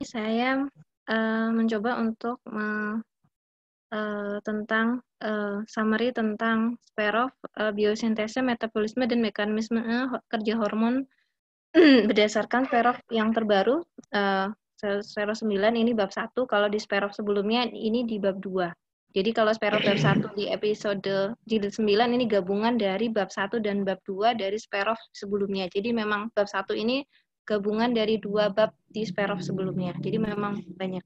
saya mencoba untuk tentang summary tentang Sparrow, biosintesa, metabolisme, dan mekanisme kerja hormon berdasarkan Sparrow yang terbaru, Sparrow 9 ini bab 1, kalau di Sparrow sebelumnya ini di bab 2. Jadi kalau Sparrow bab 1 di episode jilid 9 ini gabungan dari bab 1 dan bab 2 dari Sparrow sebelumnya. Jadi memang bab 1 ini gabungan dari 2 bab di Sparrow sebelumnya. Jadi memang banyak.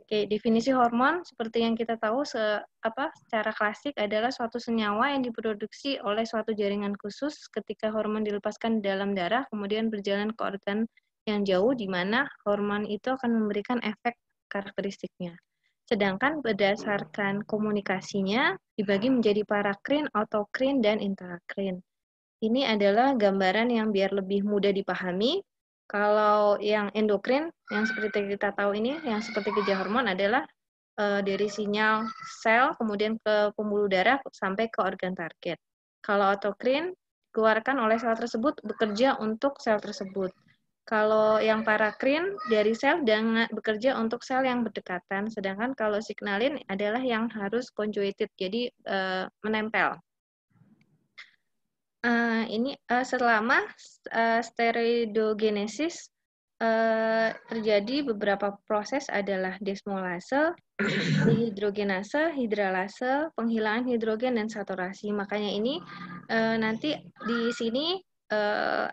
Oke, definisi hormon seperti yang kita tahu secara klasik adalah suatu senyawa yang diproduksi oleh suatu jaringan khusus ketika hormon dilepaskan di dalam darah, kemudian berjalan ke organ yang jauh, di mana hormon itu akan memberikan efek karakteristiknya. Sedangkan berdasarkan komunikasinya dibagi menjadi parakrin, autokrin, dan intrakrin. Ini adalah gambaran yang biar lebih mudah dipahami. Kalau yang endokrin, yang seperti kita tahu ini, yang seperti kerja hormon adalah dari sinyal sel, kemudian ke pembuluh darah, sampai ke organ target. Kalau autokrin, dikeluarkan oleh sel tersebut, bekerja untuk sel tersebut. Kalau yang parakrin, dari sel dan bekerja untuk sel yang berdekatan, sedangkan kalau signalin adalah yang harus conjugated, jadi menempel. Selama steroidogenesis terjadi beberapa proses adalah desmolase, dehidrogenase, hidralase, penghilangan hidrogen, dan saturasi. Makanya ini nanti di sini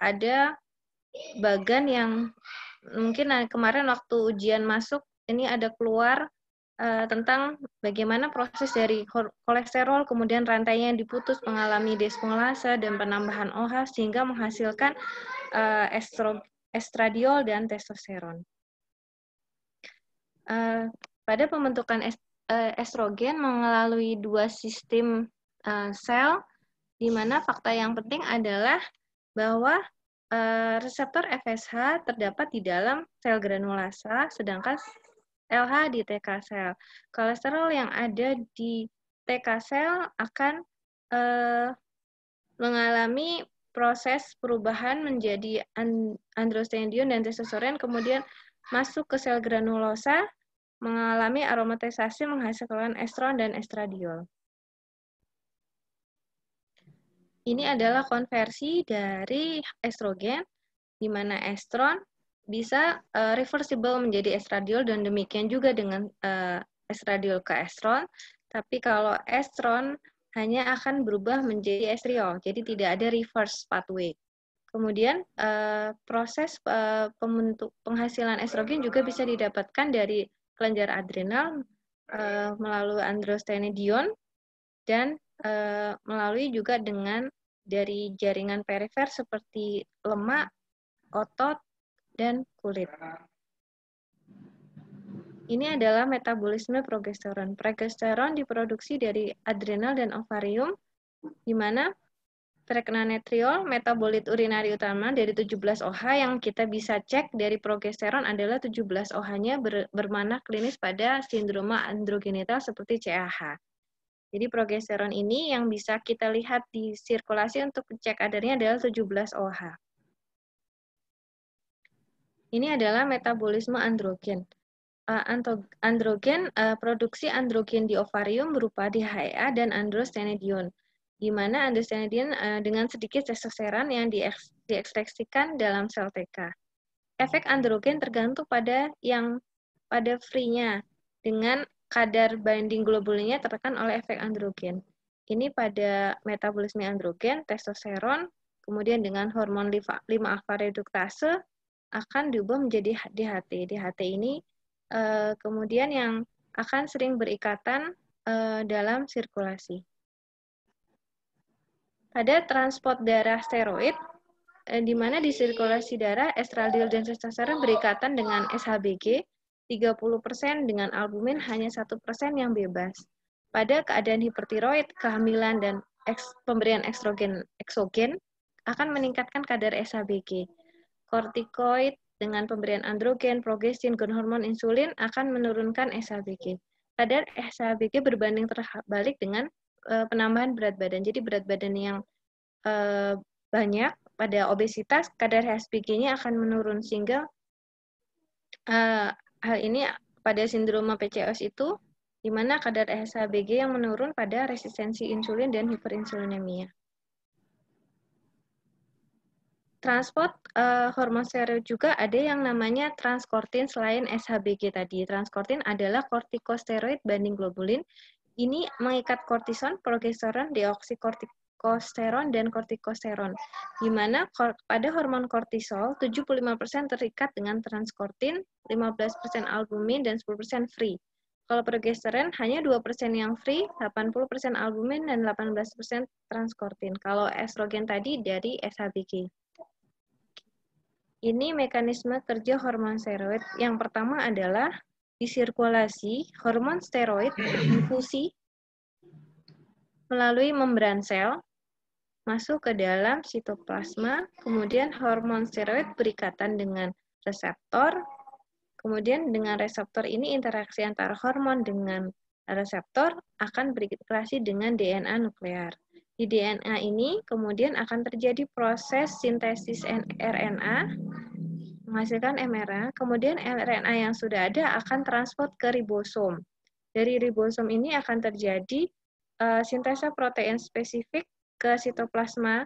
ada bagan yang mungkin kemarin waktu ujian masuk ini ada keluar tentang bagaimana proses dari kolesterol, kemudian rantainya yang diputus mengalami desmolase dan penambahan OH sehingga menghasilkan estradiol dan testosteron. Pada pembentukan estrogen melalui 2 sistem sel, di mana fakta yang penting adalah bahwa reseptor FSH terdapat di dalam sel granulasa, sedangkan LH di TK sel. Kolesterol yang ada di TK sel akan mengalami proses perubahan menjadi androstenedion dan testosteron, kemudian masuk ke sel granulosa, mengalami aromatisasi menghasilkan estron dan estradiol. Ini adalah konversi dari estrogen, di mana estron bisa reversible menjadi estradiol, dan demikian juga dengan estradiol ke estron. Tapi kalau estron hanya akan berubah menjadi estriol, jadi tidak ada reverse pathway. Kemudian proses penghasilan estrogen juga bisa didapatkan dari kelenjar adrenal melalui androstenedion, dan melalui juga dengan dari jaringan perifer seperti lemak, otot, dan kulit. Ini adalah metabolisme progesteron. Progesteron diproduksi dari adrenal dan ovarium, di mana pregnanetriol, metabolit urinari utama dari 17 OH yang kita bisa cek dari progesteron adalah 17 OH-nya bermana klinis pada sindroma androgenital seperti CAH. Jadi progesteron ini yang bisa kita lihat di sirkulasi untuk cek kadarnya adalah 17 OH. Ini adalah metabolisme androgen. Produksi androgen di ovarium berupa DHEA dan androstenedion, di mana androstenedion dengan sedikit testosteron yang diekstraksikan dalam sel TK. Efek androgen tergantung pada free-nya, dengan kadar binding globulinnya tertekan oleh efek androgen. Ini pada metabolisme androgen, testosteron, kemudian dengan hormon 5-alfa reduktase akan diubah menjadi DHT. DHT ini kemudian yang akan sering berikatan dalam sirkulasi. Pada transport darah steroid, di mana di sirkulasi darah estradiol dan testosteron berikatan dengan SHBG, 30%, dengan albumin hanya 1% yang bebas. Pada keadaan hipertiroid, kehamilan, dan pemberian eksogen akan meningkatkan kadar SHBG. Kortikoid dengan pemberian androgen, progestin, hormon insulin akan menurunkan SHBG. Kadar SHBG berbanding terbalik dengan penambahan berat badan. Jadi berat badan yang banyak pada obesitas, kadar SHBG-nya akan menurun, sehingga Hal ini pada sindroma PCOS itu di mana kadar SHBG yang menurun pada resistensi insulin dan hiperinsulinemia. Transport hormon steroid juga ada yang namanya transkortin selain SHBG tadi. Transkortin adalah kortikosteroid banding globulin. Ini mengikat kortison, progesteron, deoksikosteron, dan kortikosteron. Di mana pada hormon kortisol, 75% terikat dengan transkortin, 15% albumin, dan 10% free. Kalau progesteron hanya 2% yang free, 80% albumin, dan 18% transkortin. Kalau estrogen tadi dari SHBG. Ini mekanisme kerja hormon steroid. Yang pertama adalah di sirkulasi, hormon steroid difusi melalui membran sel, masuk ke dalam sitoplasma, kemudian hormon steroid berikatan dengan reseptor, kemudian dengan reseptor ini interaksi antara hormon dengan reseptor akan berinteraksi dengan DNA nuklear. Di DNA ini kemudian akan terjadi proses sintesis RNA, menghasilkan mRNA, kemudian RNA yang sudah ada akan transport ke ribosom. Dari ribosom ini akan terjadi sintesa protein spesifik ke sitoplasma,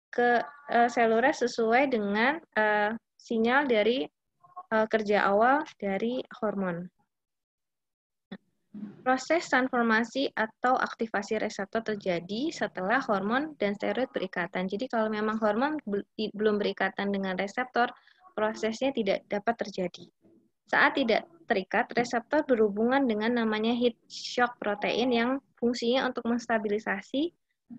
ke seluler sesuai dengan sinyal dari kerja awal dari hormon. Proses transformasi atau aktivasi reseptor terjadi setelah hormon dan steroid berikatan. Jadi kalau memang hormon belum berikatan dengan reseptor, prosesnya tidak dapat terjadi. Saat tidak terikat, reseptor berhubungan dengan namanya heat shock protein yang fungsinya untuk menstabilisasi,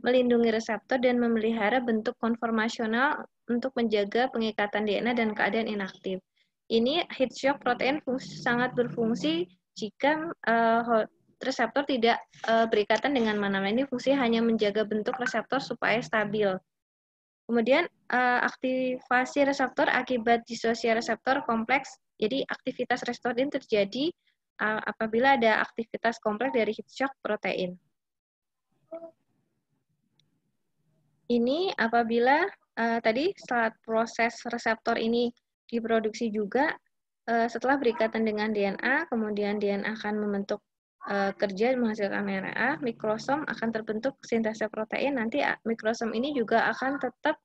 melindungi reseptor, dan memelihara bentuk konformasional untuk menjaga pengikatan DNA dan keadaan inaktif. Ini heat shock protein sangat berfungsi jika reseptor tidak berikatan dengan mana-mana. Ini fungsinya hanya menjaga bentuk reseptor supaya stabil. Kemudian aktivasi reseptor akibat disosia reseptor kompleks. Jadi aktivitas reseptor ini terjadi apabila ada aktivitas kompleks dari heat shock protein. Ini apabila tadi saat proses reseptor ini diproduksi juga setelah berikatan dengan DNA, kemudian DNA akan membentuk kerja menghasilkan mRNA, mikrosom akan terbentuk sintesa protein. Nanti mikrosom ini juga akan tetap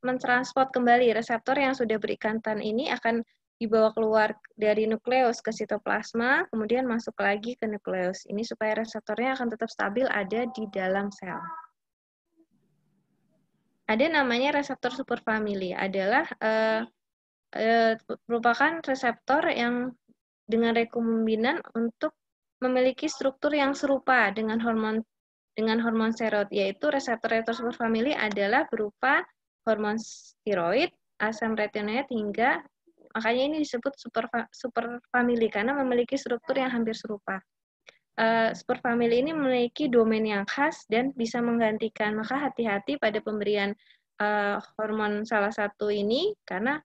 mentransport kembali reseptor yang sudah berikatan ini akan dibawa keluar dari nukleus ke sitoplasma, kemudian masuk lagi ke nukleus. Ini supaya reseptornya akan tetap stabil ada di dalam sel. Ada namanya reseptor superfamili, adalah merupakan reseptor yang dengan rekombinan untuk memiliki struktur yang serupa dengan hormon steroid, yaitu reseptor superfamili adalah berupa hormon steroid, asam retinoid, hingga makanya ini disebut superfamili karena memiliki struktur yang hampir serupa. Superfamili ini memiliki domain yang khas dan bisa menggantikan, maka hati-hati pada pemberian hormon salah satu ini karena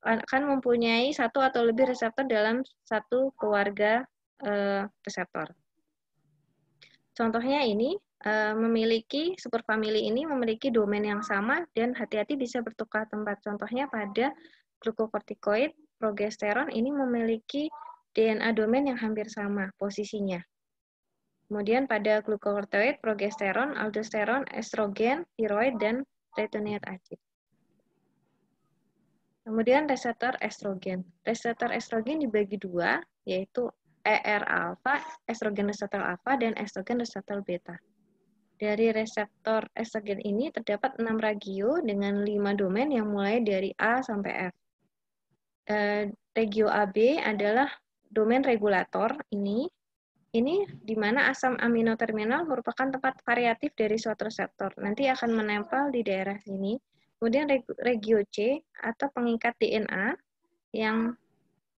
akan mempunyai satu atau lebih reseptor dalam satu keluarga reseptor. Contohnya ini memiliki superfamili ini memiliki domain yang sama dan hati-hati bisa bertukar tempat. Contohnya pada glukokortikoid, progesteron ini memiliki DNA domain yang hampir sama posisinya. Kemudian pada glukokortikoid, progesteron, aldosteron, estrogen, tiroid, dan retinoid acid. Kemudian reseptor estrogen. Reseptor estrogen dibagi dua, yaitu ER-alfa, estrogen reseptor alfa, dan estrogen reseptor beta. Dari reseptor estrogen ini terdapat 6 regio dengan 5 domain yang mulai dari A sampai F. Regio AB adalah domain regulator ini. Ini di mana asam amino terminal merupakan tempat variatif dari suatu reseptor. Nanti akan menempel di daerah sini. Kemudian regio C atau pengikat DNA yang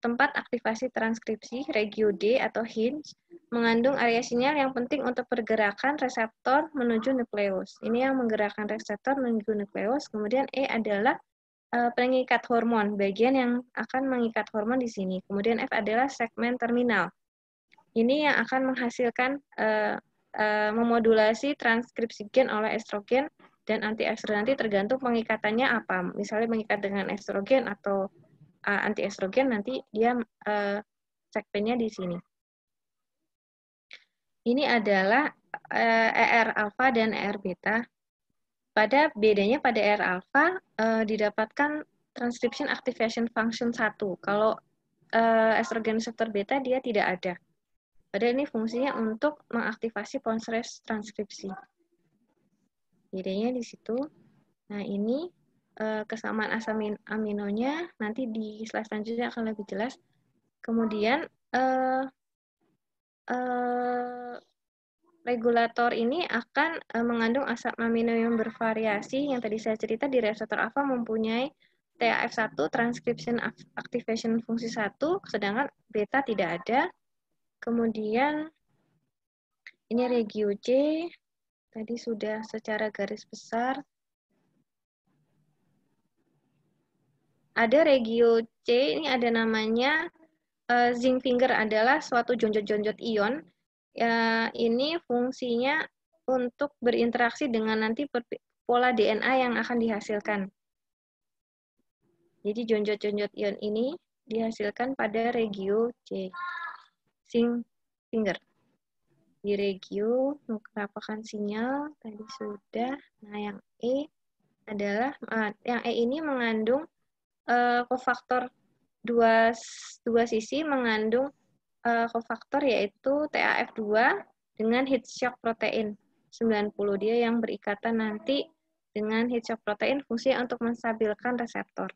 tempat aktivasi transkripsi, regio D atau hinge, mengandung area sinyal yang penting untuk pergerakan reseptor menuju nukleus. Ini yang menggerakkan reseptor menuju nukleus. Kemudian E adalah pengikat hormon, bagian yang akan mengikat hormon di sini. Kemudian F adalah segmen terminal. Ini yang akan menghasilkan memodulasi transkripsi gen oleh estrogen dan antiestrogen, nanti tergantung pengikatannya apa. Misalnya mengikat dengan estrogen atau anti-estrogen, nanti dia sekvennya di sini. Ini adalah ER alpha dan ER beta. Bedanya pada ER alpha didapatkan transcription activation function 1. Kalau estrogen reseptor beta dia tidak ada. Padahal ini fungsinya untuk mengaktifasi proses transkripsi. Bedanya di situ. Nah, ini kesamaan asam aminonya nanti di slide selanjutnya akan lebih jelas. Kemudian regulator ini akan mengandung asam amino yang bervariasi. Yang tadi saya cerita di reseptor alpha mempunyai TAF1 transcription activation fungsi 1, sedangkan beta tidak ada. Kemudian ini regio C, tadi sudah secara garis besar. Ada regio C, ini ada namanya zinc finger, adalah suatu jonjot-jonjot ion. Ini fungsinya untuk berinteraksi dengan nanti pola DNA yang akan dihasilkan. Jadi jonjot-jonjot ion ini dihasilkan pada regio C, zinc finger. Di regio mengapakan sinyal tadi sudah. Nah, yang E adalah yang E ini mengandung kofaktor dua sisi, mengandung kofaktor yaitu TAF2 dengan heat shock protein 90. Dia yang berikatan nanti dengan heat shock protein fungsinya untuk menstabilkan reseptor.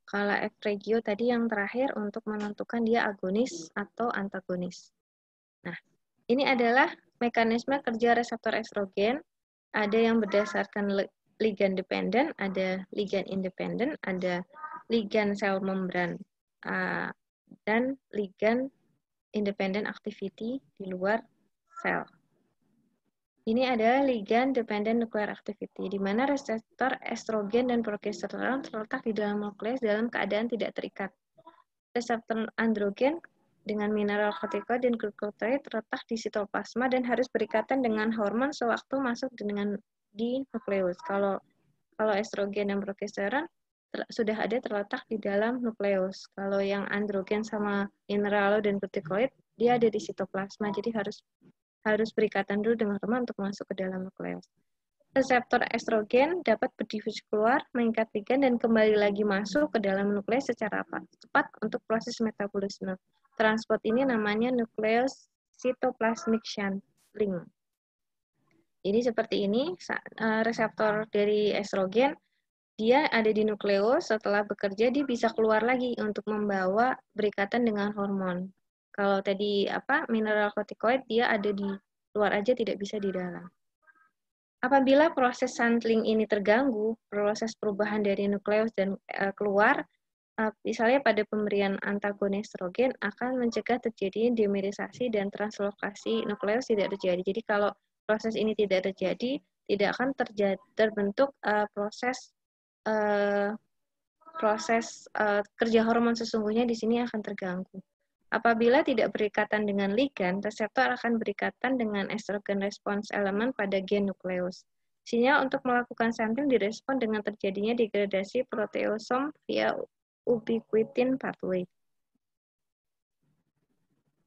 Kalau F regio tadi yang terakhir untuk menentukan dia agonis atau antagonis. Nah, ini adalah mekanisme kerja reseptor estrogen. Ada yang berdasarkan ligand dependent, ada ligand independent, ada ligand sel membran, dan ligand independent activity di luar sel. Ini adalah ligand dependent nuclear activity, di mana reseptor estrogen dan progesteron terletak di dalam nukleus dalam keadaan tidak terikat. Reseptor androgen dengan mineral kortikoid dan glukotiroid terletak di sitoplasma dan harus berikatan dengan hormon sewaktu masuk di nukleus. Kalau estrogen dan progesteron sudah ada terletak di dalam nukleus. Kalau yang androgen sama mineral dan glukotiroid dia ada di sitoplasma, jadi harus berikatan dulu dengan hormon untuk masuk ke dalam nukleus. Reseptor estrogen dapat berdifusi keluar, mengikat ligand, dan kembali lagi masuk ke dalam nukleus secara cepat untuk proses metabolisme. Transport ini namanya nukleus cytoplasmic shunting. Jadi seperti ini, reseptor dari estrogen, dia ada di nukleus, setelah bekerja dia bisa keluar lagi untuk membawa berikatan dengan hormon. Kalau tadi mineral kortikoid dia ada di luar aja, tidak bisa di dalam. Apabila proses shunting ini terganggu, proses perubahan dari nukleus dan keluar, misalnya pada pemberian antagonis estrogen akan mencegah terjadinya dimerisasi dan translokasi nukleus tidak terjadi. Jadi kalau proses ini tidak terjadi, tidak akan terbentuk proses kerja hormon sesungguhnya di sini akan terganggu. Apabila tidak berikatan dengan ligand, reseptor akan berikatan dengan estrogen response element pada gen nukleus. Sinyal untuk melakukan shunting direspon dengan terjadinya degradasi proteosom via ubiquitin pathway.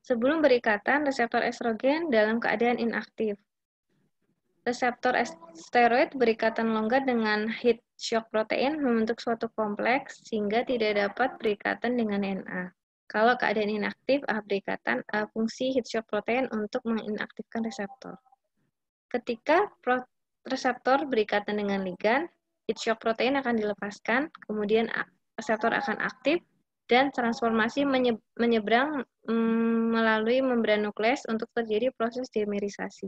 Sebelum berikatan, reseptor estrogen dalam keadaan inaktif. Reseptor steroid berikatan longgar dengan heat shock protein membentuk suatu kompleks sehingga tidak dapat berikatan dengan Na. Kalau keadaan inaktif, berikatan fungsi heat shock protein untuk menginaktifkan reseptor. Ketika reseptor berikatan dengan ligand, heat shock protein akan dilepaskan, kemudian reseptor akan aktif, dan transformasi menyeberang melalui membran nukleus untuk terjadi proses dimerisasi.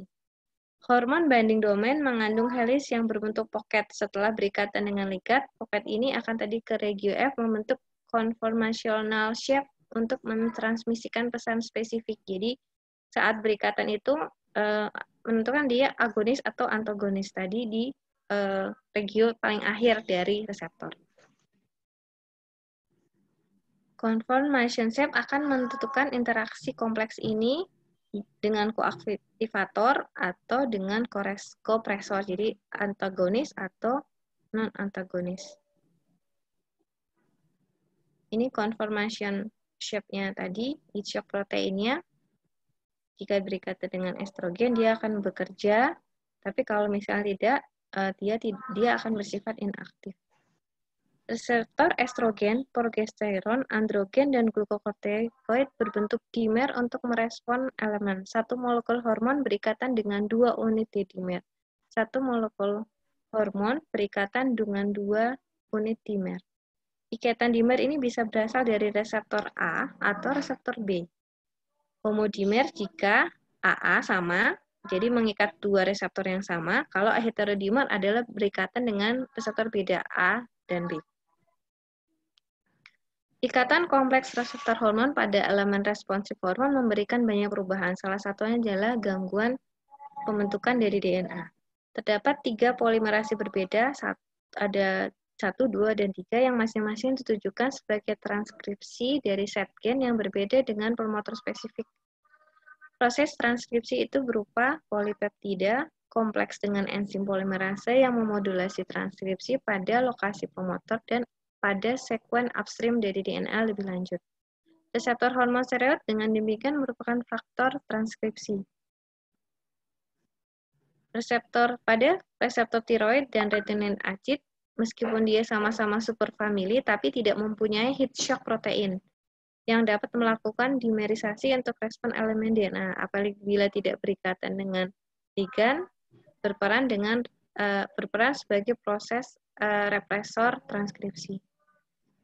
Hormon binding domain mengandung helix yang berbentuk pocket. Setelah berikatan dengan ligand, pocket ini akan tadi ke regio F membentuk conformational shape untuk mentransmisikan pesan spesifik. Jadi saat berikatan itu menentukan dia agonis atau antagonis tadi di regio paling akhir dari reseptor. Conformation shape akan menentukan interaksi kompleks ini dengan koaktivator atau dengan kopresor, jadi antagonis atau non-antagonis. Ini conformation shape-nya tadi, heat shock proteinnya. Jika berikatan dengan estrogen, dia akan bekerja, tapi kalau misalnya tidak, dia akan bersifat inaktif. Reseptor estrogen, progesteron, androgen, dan glukokortikoid berbentuk dimer untuk merespon elemen. Satu molekul hormon berikatan dengan 2 unit dimer. Satu molekul hormon berikatan dengan 2 unit dimer. Ikatan dimer ini bisa berasal dari reseptor A atau reseptor B. Homodimer jika AA sama, jadi mengikat 2 reseptor yang sama. Kalau heterodimer adalah berikatan dengan reseptor beda A dan B. Ikatan kompleks reseptor hormon pada elemen responsif hormon memberikan banyak perubahan. Salah satunya adalah gangguan pembentukan dari DNA. Terdapat 3 polimerasi berbeda, ada 1, 2, dan 3 yang masing-masing ditujukan sebagai transkripsi dari set gen yang berbeda dengan promotor spesifik. Proses transkripsi itu berupa polipeptida kompleks dengan enzim polimerase yang memodulasi transkripsi pada lokasi promotor dan pada sekuen upstream dari DNA lebih lanjut. Reseptor hormon steroid dengan demikian merupakan faktor transkripsi. Pada reseptor tiroid dan retinoid acid, meskipun dia sama-sama superfamili, tapi tidak mempunyai heat shock protein yang dapat melakukan dimerisasi untuk respon elemen DNA, apalagi bila tidak berikatan dengan ligan, berperan sebagai proses represor transkripsi.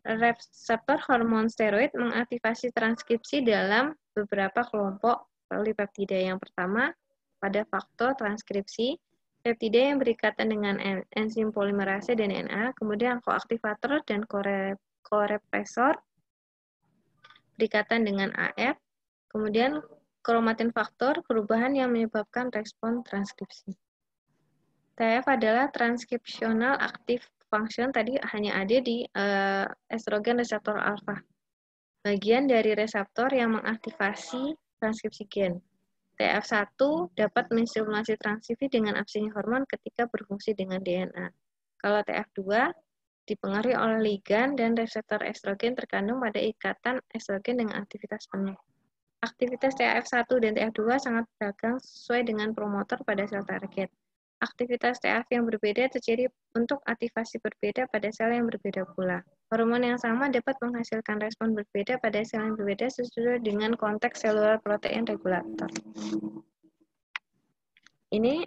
Reseptor hormon steroid mengaktifasi transkripsi dalam beberapa kelompok polipeptida. Yang pertama, pada faktor transkripsi, peptida yang berikatan dengan enzim polimerase dan DNA, kemudian koaktivator dan korepresor berikatan dengan AF, kemudian kromatin faktor, perubahan yang menyebabkan respon transkripsi. TF adalah transkripsional aktif function, tadi hanya ada di estrogen reseptor alfa, bagian dari reseptor yang mengaktifasi transkripsi gen. TF1 dapat menstimulasi transkripsi dengan absensi hormon ketika berfungsi dengan DNA. Kalau TF2 dipengaruhi oleh ligan dan reseptor estrogen terkandung pada ikatan estrogen dengan aktivitas penuh. Aktivitas TF1 dan TF2 sangat beragam sesuai dengan promotor pada sel target. Aktivitas TF yang berbeda terjadi untuk aktivasi berbeda pada sel yang berbeda pula. Hormon yang sama dapat menghasilkan respon berbeda pada sel yang berbeda sesuai dengan konteks seluler protein regulator. Ini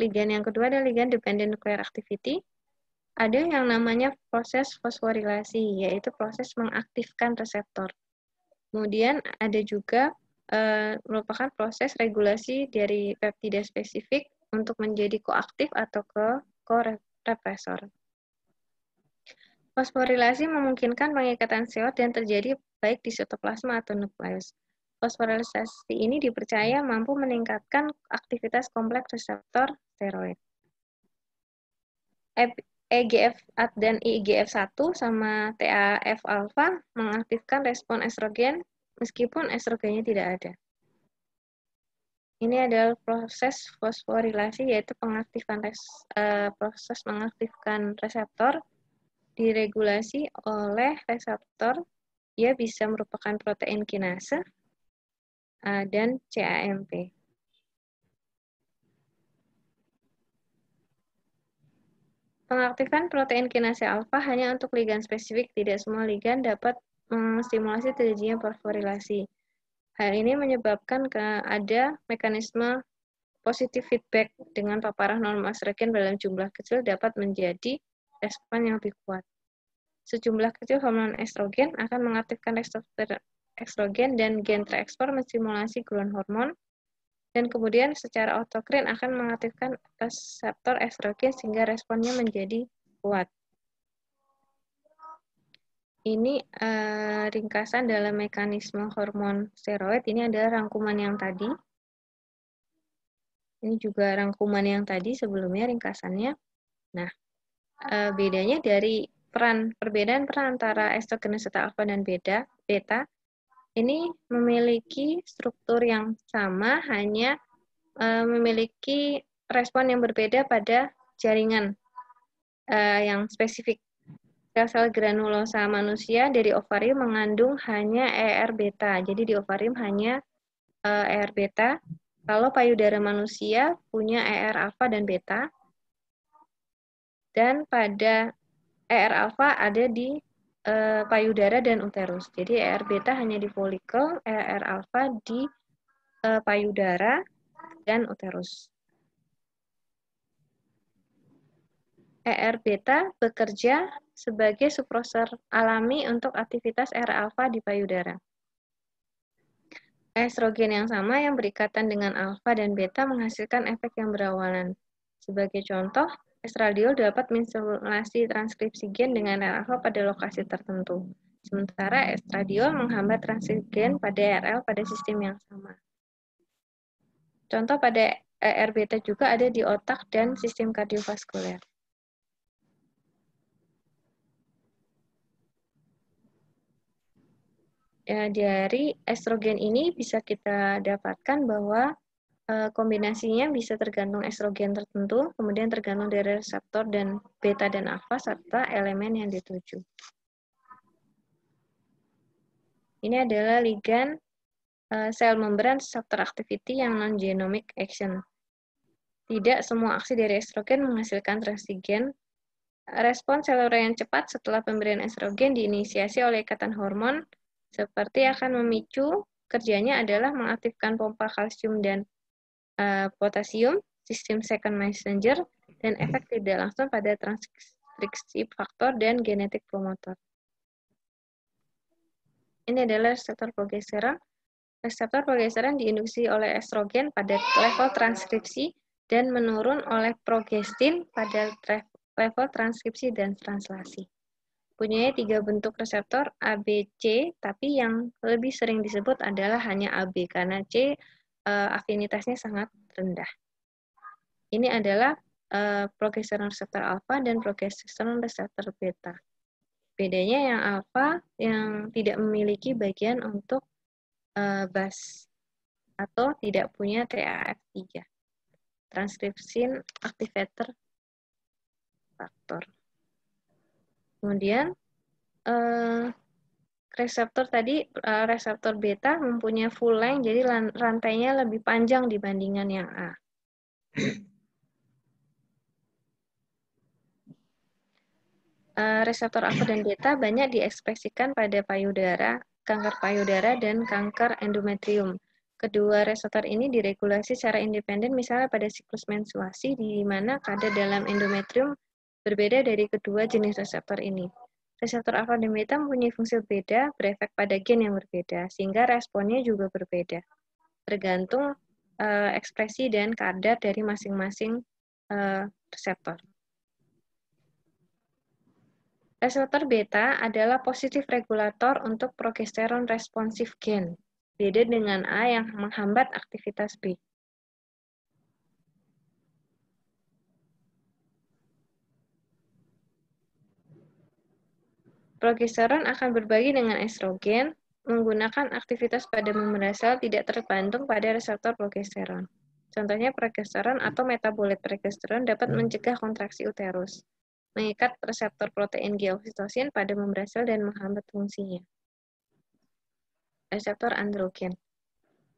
ligan yang kedua adalah ligan dependent nuclear activity. Ada yang namanya proses fosforilasi, yaitu proses mengaktifkan reseptor. Kemudian ada juga merupakan proses regulasi dari peptida spesifik untuk menjadi koaktif atau korepresor. Fosforilasi memungkinkan pengikatan seot yang terjadi baik di sitoplasma atau nukleus. Fosforilisasi ini dipercaya mampu meningkatkan aktivitas kompleks reseptor steroid. EGF dan IGF-1 sama TAF-alfa mengaktifkan respon estrogen meskipun estrogennya tidak ada. Ini adalah proses fosforilasi, yaitu proses mengaktifkan reseptor diregulasi oleh reseptor. Dia bisa merupakan protein kinase dan CAMP. Pengaktifan protein kinase alfa hanya untuk ligan spesifik, tidak semua ligan dapat menstimulasi terjadinya fosforilasi. Hal ini menyebabkan ada mekanisme positif feedback dengan paparan norma estrogen dalam jumlah kecil dapat menjadi respon yang lebih kuat. Sejumlah kecil hormon estrogen akan mengaktifkan reseptor estrogen dan gen terekspor menstimulasi gluon hormon, dan kemudian secara autokrin akan mengaktifkan reseptor estrogen sehingga responnya menjadi kuat. Ini ringkasan dalam mekanisme hormon steroid. Ini adalah rangkuman yang tadi. Ini juga rangkuman yang tadi sebelumnya ringkasannya. Nah, bedanya dari perbedaan peran antara estrogenesita alfa dan beta ini memiliki struktur yang sama, hanya memiliki respon yang berbeda pada jaringan yang spesifik. Sel-sel granulosa manusia dari ovarium mengandung hanya ER beta. Jadi di ovarium hanya ER beta. Kalau payudara manusia punya ER alfa dan beta. Dan pada ER alfa ada di payudara dan uterus. Jadi ER beta hanya di folikel, ER alfa di payudara dan uterus. ER beta bekerja sebagai suppressor alami untuk aktivitas ER alfa di payudara. Estrogen yang sama yang berikatan dengan alfa dan beta menghasilkan efek yang berawalan. Sebagai contoh, estradiol dapat menstimulasi transkripsi gen dengan RL pada lokasi tertentu. Sementara estradiol menghambat transkripsi gen pada RL pada sistem yang sama. Contoh pada ER beta juga ada di otak dan sistem kardiovaskuler. Ya, dari estrogen ini bisa kita dapatkan bahwa kombinasinya bisa tergantung estrogen tertentu, kemudian tergantung dari reseptor dan beta dan alfa serta elemen yang dituju. Ini adalah ligand sel membran receptor activity yang non-genomic action. Tidak semua aksi dari estrogen menghasilkan transgen. Respon seluler yang cepat setelah pemberian estrogen diinisiasi oleh ikatan hormon seperti akan memicu kerjanya adalah mengaktifkan pompa kalsium dan potasium, sistem second messenger, dan efek tidak langsung pada transkripsi faktor dan genetik promotor. Ini adalah reseptor progesteron. Reseptor progesteron diinduksi oleh estrogen pada level transkripsi dan menurun oleh progestin pada level transkripsi dan translasi. Punya 3 bentuk reseptor A, B, C, tapi yang lebih sering disebut adalah hanya AB karena C afinitasnya sangat rendah. Ini adalah progesteron reseptor alfa dan progesteron reseptor beta. Bedanya yang alfa yang tidak memiliki bagian untuk bas atau tidak punya TAF3, transkripsin activator factor. Kemudian reseptor tadi, reseptor beta mempunyai full length, jadi rantainya lebih panjang dibandingkan yang A. Reseptor alfa dan beta banyak diekspresikan pada payudara, kanker payudara, dan kanker endometrium. Kedua reseptor ini diregulasi secara independen misalnya pada siklus menstruasi di mana kadar dalam endometrium berbeda dari kedua jenis reseptor ini. Reseptor alfa dan beta mempunyai fungsi berbeda, berefek pada gen yang berbeda, sehingga responnya juga berbeda, tergantung ekspresi dan kadar dari masing-masing reseptor. Reseptor beta adalah positif regulator untuk progesteron responsif gen, beda dengan A yang menghambat aktivitas B. Progesteron akan berbagi dengan estrogen, menggunakan aktivitas pada membran sel tidak tergantung pada reseptor progesteron. Contohnya progesteron atau metabolit progesteron dapat mencegah kontraksi uterus, mengikat reseptor protein G oksitosin pada membran sel dan menghambat fungsinya. Reseptor androgen.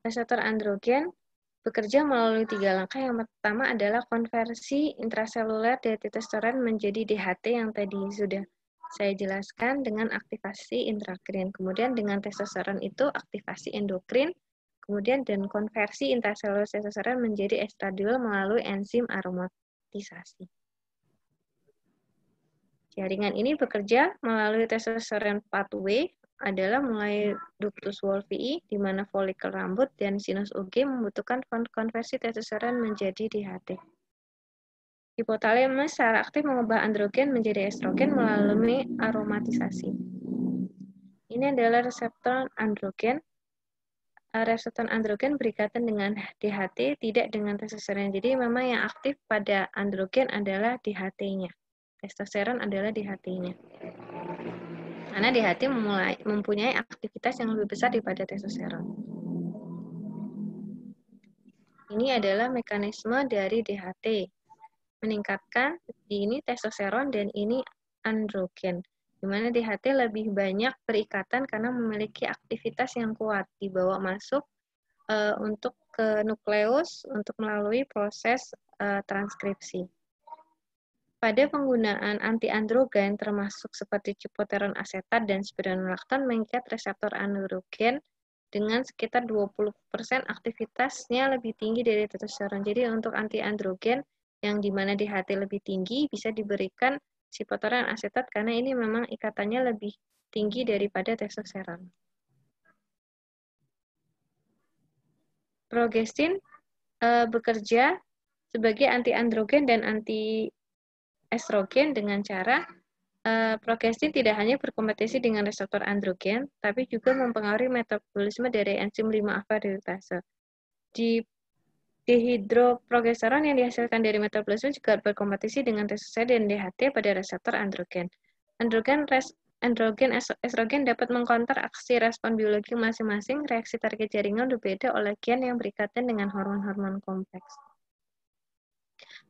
Reseptor androgen bekerja melalui 3 langkah. Yang pertama adalah konversi intraseluler dari testosteron menjadi DHT yang tadi sudah saya jelaskan dengan aktivasi intrakrin. Kemudian dengan testosteron itu aktivasi endokrin, kemudian dan konversi intraseluler testosteron menjadi estradiol melalui enzim aromatisasi. Jaringan ini bekerja melalui testosteron pathway adalah mulai ductus wolfii, di mana folikel rambut dan sinus UG membutuhkan konversi testosteron menjadi DHT. Hipotalamus secara aktif mengubah androgen menjadi estrogen melalui aromatisasi. Ini adalah reseptor androgen. Reseptor androgen berikatan dengan DHT, tidak dengan testosteron. Jadi memang yang aktif pada androgen adalah DHT-nya. Testosteron adalah DHT-nya. Karena DHT mempunyai aktivitas yang lebih besar daripada testosteron. Ini adalah mekanisme dari DHT. Meningkatkan, ini testosteron dan ini androgen. di mana DHT lebih banyak berikatan karena memiliki aktivitas yang kuat, dibawa masuk untuk ke nukleus untuk melalui proses transkripsi. Pada penggunaan antiandrogen termasuk seperti cipoteron asetat dan spironolakton mengikat reseptor androgen dengan sekitar 20% aktivitasnya lebih tinggi dari testosteron. Jadi untuk antiandrogen yang dimana DHT lebih tinggi bisa diberikan cipoteron asetat karena ini memang ikatannya lebih tinggi daripada testosteron. Progestin bekerja sebagai antiandrogen dan anti-estrogen dengan cara progestin tidak hanya berkompetisi dengan reseptor androgen, tapi juga mempengaruhi metabolisme dari enzim 5-alfa reduktase. Dihidroprogesteron yang dihasilkan dari metabolisme juga berkompetisi dengan testosteron dan DHT pada reseptor androgen. Androgen estrogen dapat mengkonter aksi respon biologi masing-masing. Reaksi target jaringan berbeda oleh gen yang berikatan dengan hormon-hormon kompleks.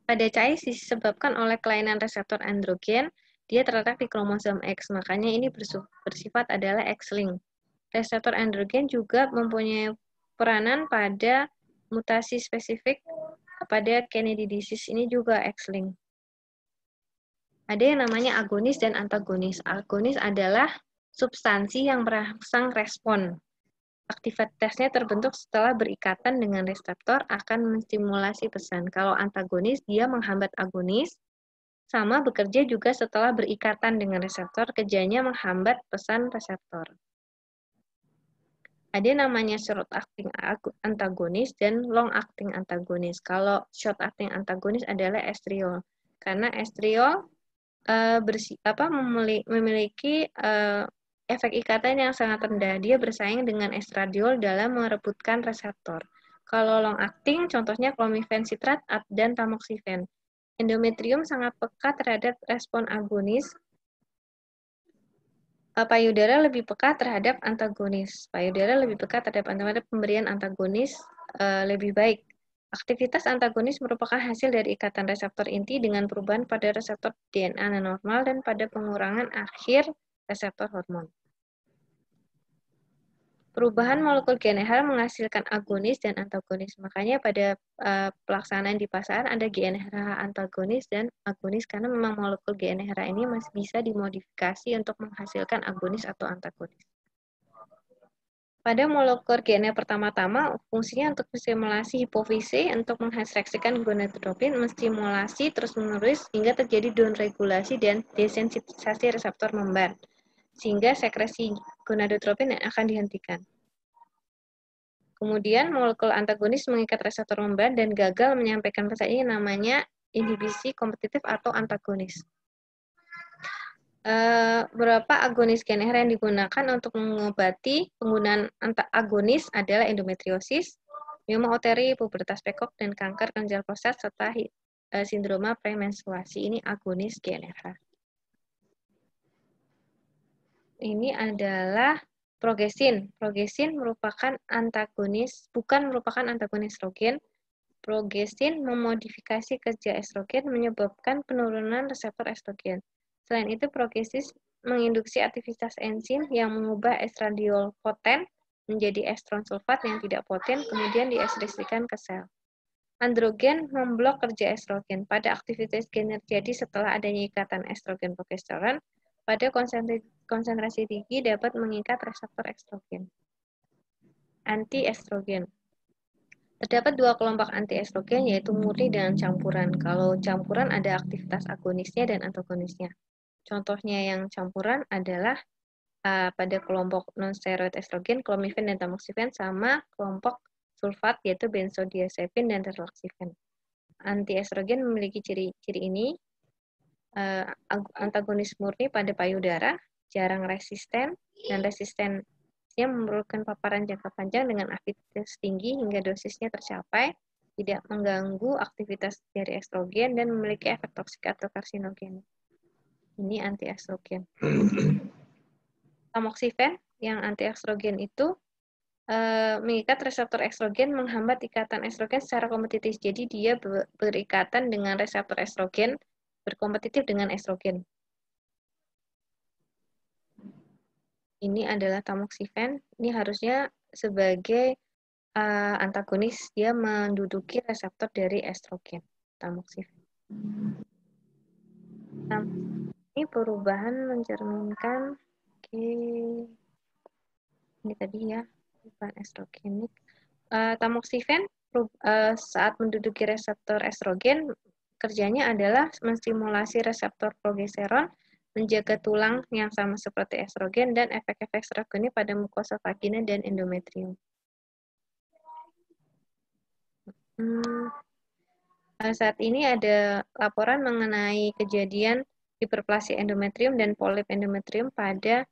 Pada CAIS disebabkan oleh kelainan reseptor androgen, dia terletak di kromosom X, makanya ini bersifat adalah X-linked. Reseptor androgen juga mempunyai peranan pada mutasi spesifik pada Kennedy disease, ini juga X-linked. Ada yang namanya agonis dan antagonis. Agonis adalah substansi yang merangsang respon. Aktivitasnya terbentuk setelah berikatan dengan reseptor akan menstimulasi pesan. Kalau antagonis, dia menghambat agonis, sama bekerja juga setelah berikatan dengan reseptor, kerjanya menghambat pesan reseptor. Ada namanya short acting antagonis dan long acting antagonis. Kalau short acting antagonis adalah estriol. Karena estriol memiliki efek ikatan yang sangat rendah. Dia bersaing dengan estradiol dalam merebutkan reseptor. Kalau long acting, contohnya clomifen citrat dan tamoxifen. Endometrium sangat peka terhadap respon agonis. Payudara lebih peka terhadap antagonis. Payudara lebih peka terhadap pemberian antagonis lebih baik. Aktivitas antagonis merupakan hasil dari ikatan reseptor inti dengan perubahan pada reseptor DNA normal dan pada pengurangan akhir reseptor hormon. Perubahan molekul GNRH menghasilkan agonis dan antagonis. Makanya pada pelaksanaan di pasaran ada GNRH antagonis dan agonis karena memang molekul GNRH ini masih bisa dimodifikasi untuk menghasilkan agonis atau antagonis. Pada molekul GNRH pertama-tama, fungsinya untuk menstimulasi hipofise untuk menghasilkan gonadotropin, menstimulasi terus-menerus hingga terjadi downregulasi dan desensitisasi reseptor memban, sehingga sekresi gonadotropin akan dihentikan. Kemudian molekul antagonis mengikat reseptor memban dan gagal menyampaikan pesan ini namanya inhibisi kompetitif atau antagonis. Beberapa agonis GNRH yang digunakan untuk mengobati penggunaan agonis adalah endometriosis, mioma uteri, pubertas prekok, dan kanker kelenjar prostat serta sindroma premenstruasi. Ini agonis GNRH. Ini adalah progestin. Progestin merupakan antagonis, bukan merupakan antagonis estrogen. Progestin memodifikasi kerja estrogen menyebabkan penurunan reseptor estrogen. Selain itu, progestin menginduksi aktivitas enzim yang mengubah estradiol poten menjadi estron sulfat yang tidak poten, kemudian diestrisikan ke sel. Androgen memblok kerja estrogen. Pada aktivitas gen terjadi setelah adanya ikatan estrogen-progesteron, pada konsentrasi tinggi dapat mengikat reseptor estrogen. Anti-estrogen. Terdapat dua kelompok anti-estrogen, yaitu murni dan campuran. Kalau campuran ada aktivitas agonisnya dan antagonisnya. Contohnya yang campuran adalah pada kelompok non-steroid estrogen, clomifen dan tamoxifen, sama kelompok sulfat, yaitu benzodiazepin dan relaxifen. Anti-estrogen memiliki ciri-ciri ini, antagonis murni pada payudara, jarang resisten, dan resistennya memerlukan paparan jangka panjang dengan aktivitas tinggi hingga dosisnya tercapai, tidak mengganggu aktivitas dari estrogen, dan memiliki efek toksik atau karsinogen. Ini anti-estrogen. Tamoxifen yang anti-estrogen itu mengikat reseptor estrogen, menghambat ikatan estrogen secara kompetitif. Jadi dia berikatan dengan reseptor estrogen, berkompetitif dengan estrogen. Ini adalah tamoxifen. Ini harusnya sebagai antagonis, dia menduduki reseptor dari estrogen. Tamoxifen. Ini perubahan mencerminkan, ini tadi ya, perubahan estrogenik. Tamoxifen saat menduduki reseptor estrogen, kerjanya adalah menstimulasi reseptor progesteron, menjaga tulang yang sama seperti estrogen, dan efek-efek estrogen pada mukosa vagina dan endometrium. Saat ini ada laporan mengenai kejadian hiperplasia endometrium dan polip endometrium pada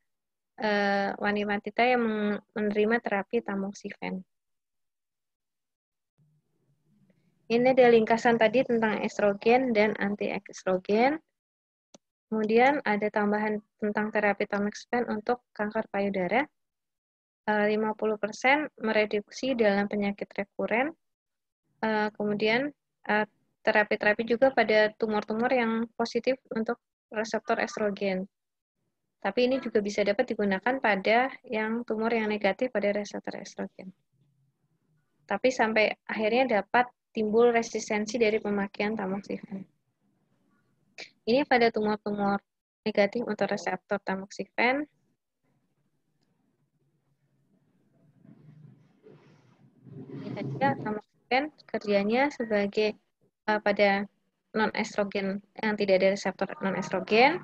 wanita yang menerima terapi tamoxifen. Ini ada lingkasan tadi tentang estrogen dan anti-estrogen. Kemudian ada tambahan tentang terapi tamoxifen untuk kanker payudara. 50% mereduksi dalam penyakit rekuren. Kemudian terapi-terapi juga pada tumor-tumor yang positif untuk reseptor estrogen. Tapi ini juga bisa dapat digunakan pada yang tumor yang negatif pada reseptor estrogen. Tapi sampai akhirnya dapat timbul resistensi dari pemakaian tamoxifen. Ini pada tumor-tumor negatif untuk reseptor tamoxifen. Ini tadi ya, tamoxifen kerjanya sebagai pada non-estrogen yang tidak ada reseptor non-estrogen,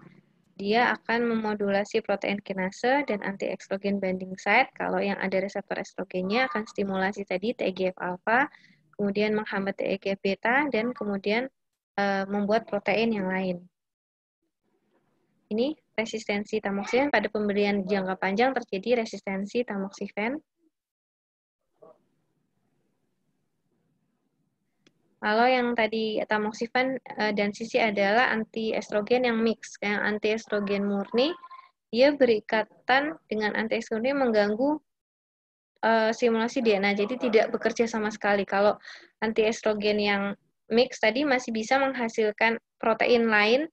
dia akan memodulasi protein kinase dan anti-estrogen binding site. Kalau yang ada reseptor estrogennya akan stimulasi tadi TGF-alpha, kemudian menghambat TGF-beta, dan kemudian membuat protein yang lain. Ini resistensi tamoxifen pada pemberian jangka panjang terjadi resistensi tamoxifen. Kalau yang tadi tamoxifen dan sisi adalah anti-estrogen yang mix. Yang anti-estrogen murni, dia berikatan dengan anti-estrogen mengganggu stimulasi DNA, jadi tidak bekerja sama sekali. Kalau anti-estrogen yang mix tadi masih bisa menghasilkan protein lain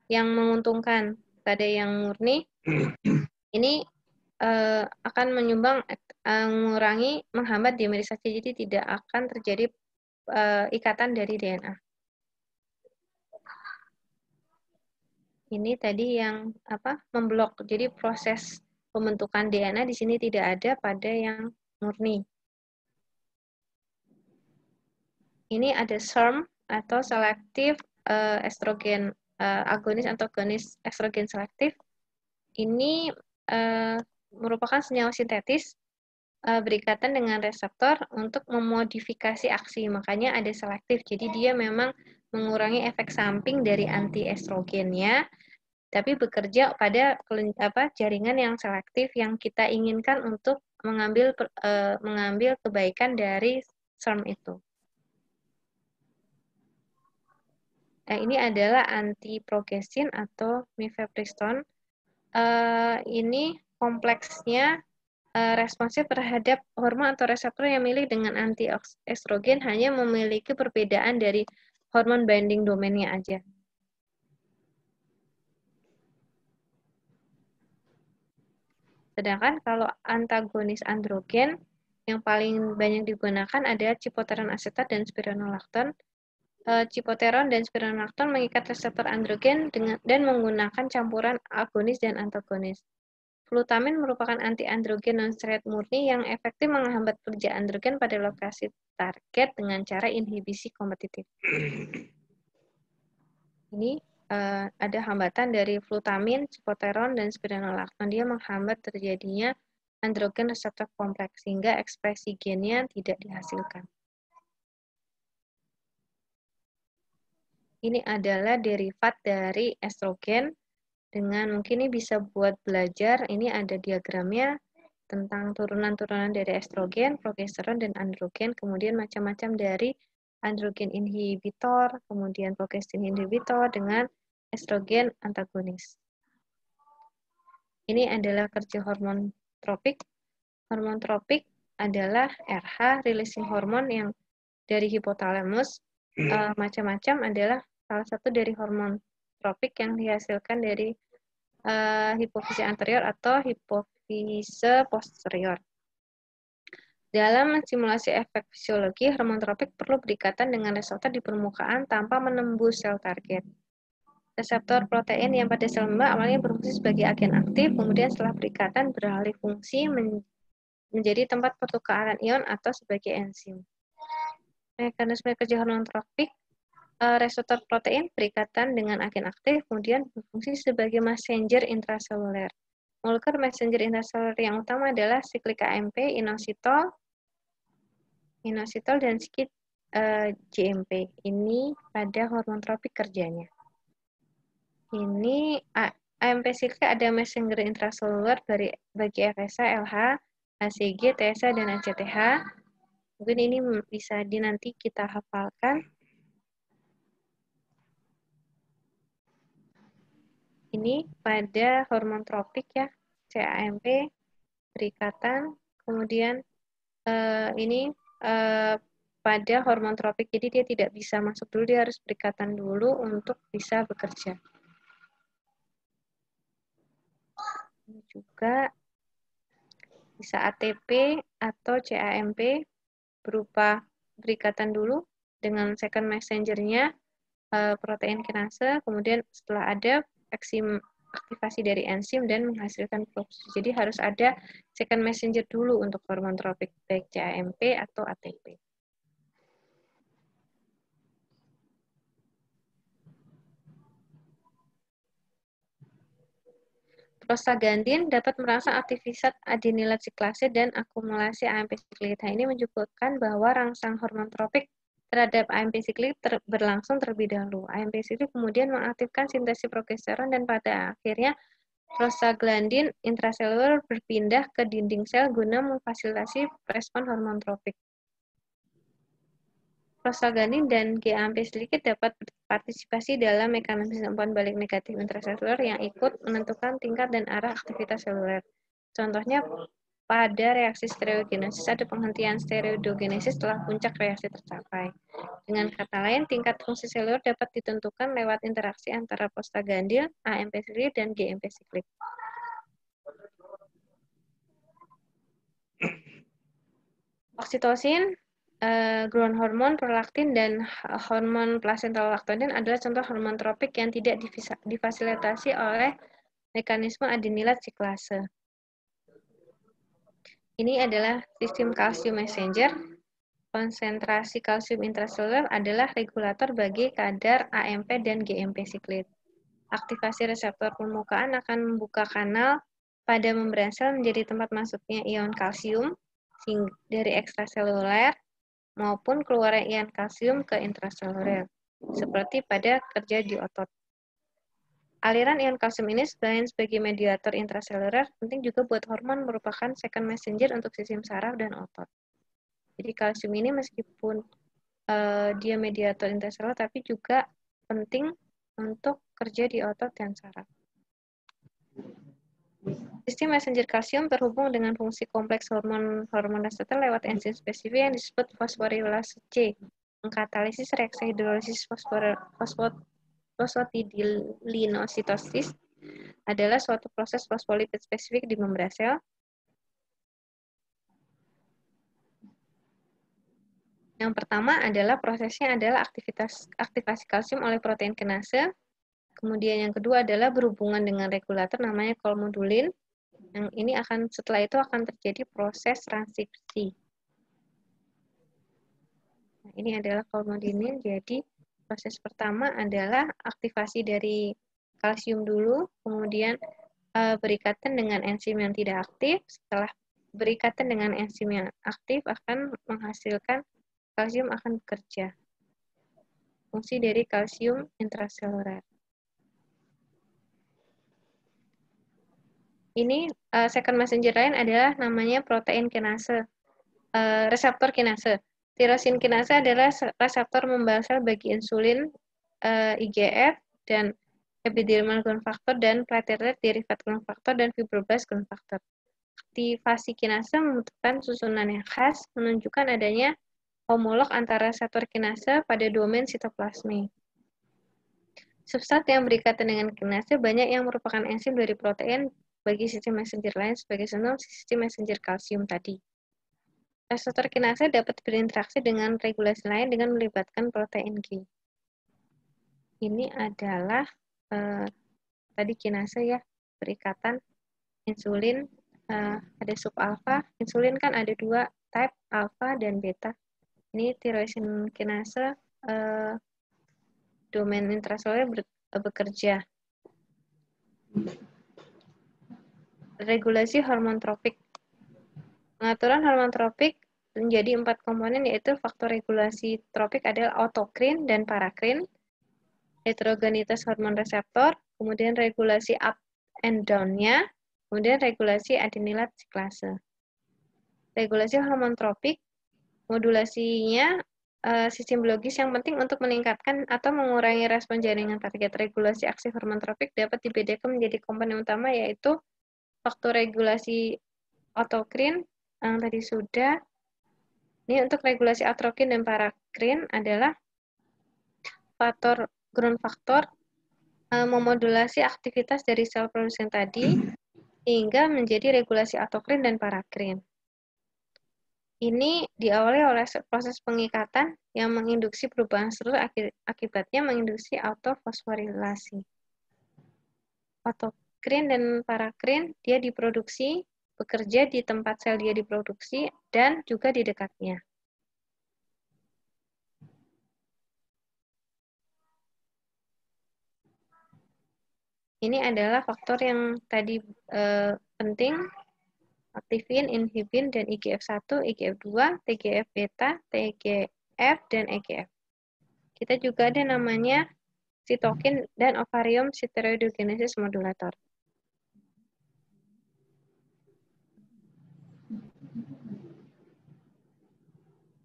yang menguntungkan. Pada yang murni, ini akan menyumbang, mengurangi, menghambat dimerisasi, jadi tidak akan terjadi ikatan dari DNA. Ini tadi yang memblok. Jadi proses pembentukan DNA di sini tidak ada pada yang murni. Ini ada SERM atau selektif estrogen agonis atau agonis estrogen selektif. Ini merupakan senyawa sintetis berikatan dengan reseptor untuk memodifikasi aksi. Makanya ada selektif. Jadi dia memang mengurangi efek samping dari anti-estrogennya, tapi bekerja pada jaringan yang selektif yang kita inginkan untuk mengambil kebaikan dari SERM itu. Ini adalah antiprogestin atau mifepristone. Ini kompleksnya responsif terhadap hormon atau reseptor yang milih dengan anti-estrogen hanya memiliki perbedaan dari hormon binding domainnya aja. Sedangkan kalau antagonis androgen, yang paling banyak digunakan adalah cipoteron asetat dan spironolakton. Cipoteron dan spironolakton mengikat reseptor androgen dan menggunakan campuran agonis dan antagonis. Flutamin merupakan anti-androgen non-steroid murni yang efektif menghambat kerja androgen pada lokasi target dengan cara inhibisi kompetitif. Ini ada hambatan dari flutamin, cipoteron, dan spironolakton. Dia menghambat terjadinya androgen reseptor kompleks sehingga ekspresi gennya tidak dihasilkan. Ini adalah derivat dari estrogen. Dengan mungkin ini bisa buat belajar, ini ada diagramnya tentang turunan-turunan dari estrogen, progesteron, dan androgen, kemudian macam-macam dari androgen inhibitor, kemudian progestin inhibitor dengan estrogen antagonis. Ini adalah kerja hormon tropik. Hormon tropik adalah RH, releasing hormone yang dari hipotalamus. Macam-macam adalah salah satu dari hormon tropik yang dihasilkan dari hipofise anterior atau epifise posterior. Dalam simulasi efek fisiologi, hormon tropik perlu berikatan dengan reseptor di permukaan tanpa menembus sel target. Reseptor protein yang pada sel membran awalnya berfungsi sebagai agen aktif, kemudian setelah berikatan beralih fungsi menjadi tempat pertukaran ion atau sebagai enzim. Mekanisme kerja hormon tropik, reseptor protein berikatan dengan agen aktif, kemudian berfungsi sebagai messenger intraseluler. Molekul messenger intraseluler yang utama adalah siklik AMP, inositol, dan sikit GMP. Ini pada hormon tropik kerjanya. Ini AMP siklik ada messenger intraseluler bagi FSH, LH, ACG, TSH, dan ACTH. Mungkin ini bisa nanti kita hafalkan. Ini pada hormon tropik ya, CAMP berikatan, kemudian ini pada hormon tropik, jadi dia tidak bisa masuk dulu, dia harus berikatan dulu untuk bisa bekerja. Ini juga bisa ATP atau CAMP berupa berikatan dulu dengan second messenger-nya protein kinase, kemudian setelah ada aktivasi dari enzim dan menghasilkan produksi. Jadi harus ada second messenger dulu untuk hormon tropik, baik CAMP atau ATP. Prostaglandin dapat merangsang aktivitas adenilat siklase dan akumulasi AMP siklik. Nah, ini menunjukkan bahwa rangsang hormon tropik terhadap AMP siklik berlangsung terlebih dahulu. AMP siklik kemudian mengaktifkan sintesis progesteron dan pada akhirnya prostaglandin intraseluler berpindah ke dinding sel guna memfasilitasi respon hormon tropik. Prostaglandin dan GAMP sedikit dapat berpartisipasi dalam mekanisme umpan balik negatif intraseluler yang ikut menentukan tingkat dan arah aktivitas seluler. Contohnya, pada reaksi stereogenesis ada penghentian steroidogenesis setelah puncak reaksi tercapai. Dengan kata lain, tingkat fungsi seluler dapat ditentukan lewat interaksi antara prostaglandin, AMP siklik, dan GMP siklik. Oksitosin, growth hormone, prolaktin, dan hormon placental lactogen adalah contoh hormon tropik yang tidak difasilitasi oleh mekanisme adenilat siklase. Ini adalah sistem kalsium messenger. Konsentrasi kalsium intraseluler adalah regulator bagi kadar AMP dan GMP siklik. Aktivasi reseptor permukaan akan membuka kanal pada membran sel menjadi tempat masuknya ion kalsium dari ekstraseluler maupun keluarnya ion kalsium ke intraseluler, seperti pada kerja di otot. Aliran ion kalsium ini selain sebagai mediator intraseluler, penting juga buat hormon merupakan second messenger untuk sistem saraf dan otot. Jadi kalsium ini meskipun dia mediator intraseluler, tapi juga penting untuk kerja di otot dan saraf. Sistem messenger kalsium terhubung dengan fungsi kompleks hormon reseptor lewat enzim spesifik yang disebut fosforilase C. Mengkatalisis reaksi hidrolisis fosfatidilinositosis adalah suatu proses fosfolipid spesifik di membran sel. Yang pertama adalah prosesnya adalah aktivasi kalsium oleh protein kinase. Kemudian yang kedua adalah berhubungan dengan regulator namanya kolmodulin. Yang ini setelah itu akan terjadi proses transkripsi. Nah, ini adalah kolmodulin. Jadi proses pertama adalah aktivasi dari kalsium dulu, kemudian berikatan dengan enzim yang tidak aktif. Setelah berikatan dengan enzim yang aktif akan menghasilkan kalsium akan bekerja. Fungsi dari kalsium intraseluler. Ini second messenger lain adalah namanya protein kinase, reseptor kinase. Tirosin kinase adalah reseptor membawa sel bagi insulin, IGF, dan epidermal growth factor, dan platelet derivat growth factor, dan fibroblast growth factor. Aktivasi kinase membutuhkan susunan yang khas, menunjukkan adanya homolog antara reseptor kinase pada domain sitoplasmi. Substrat yang berikatan dengan kinase banyak yang merupakan enzim dari protein bagi sistem messenger lain sebagai contoh sistem messenger kalsium tadi. Reseptor kinase dapat berinteraksi dengan regulasi lain dengan melibatkan protein G. Ini adalah tadi kinase ya, berikatan insulin, ada sub alfa. Insulin kan ada dua type, alfa dan beta. Ini tyrosine kinase domain intraseluler bekerja. Regulasi hormon tropik. Pengaturan hormon tropik menjadi 4 komponen, yaitu faktor regulasi tropik adalah autokrin dan parakrin, heterogenitas hormon reseptor, kemudian regulasi up and down-nya, kemudian regulasi adenilat siklase. Regulasi hormon tropik, modulasinya sistem biologis yang penting untuk meningkatkan atau mengurangi respon jaringan target. Regulasi aksi hormon tropik dapat dibedakan menjadi komponen utama, yaitu faktor regulasi autokrin yang tadi sudah. Ini untuk regulasi autokrin dan parakrin adalah ground faktor memodulasi aktivitas dari sel produsen tadi hingga menjadi regulasi autokrin dan parakrin. Ini diawali oleh proses pengikatan yang menginduksi perubahan struktur, akibatnya menginduksi autofosforilasi. Autokrin dan parakrin dia diproduksi, bekerja di tempat sel dia diproduksi, dan juga di dekatnya. Ini adalah faktor yang tadi penting, aktifin, inhibin, dan IGF-1, IGF-2, TGF-beta, TGF, dan EGF. Kita juga ada namanya sitokin dan ovarium steroidogenesis modulator.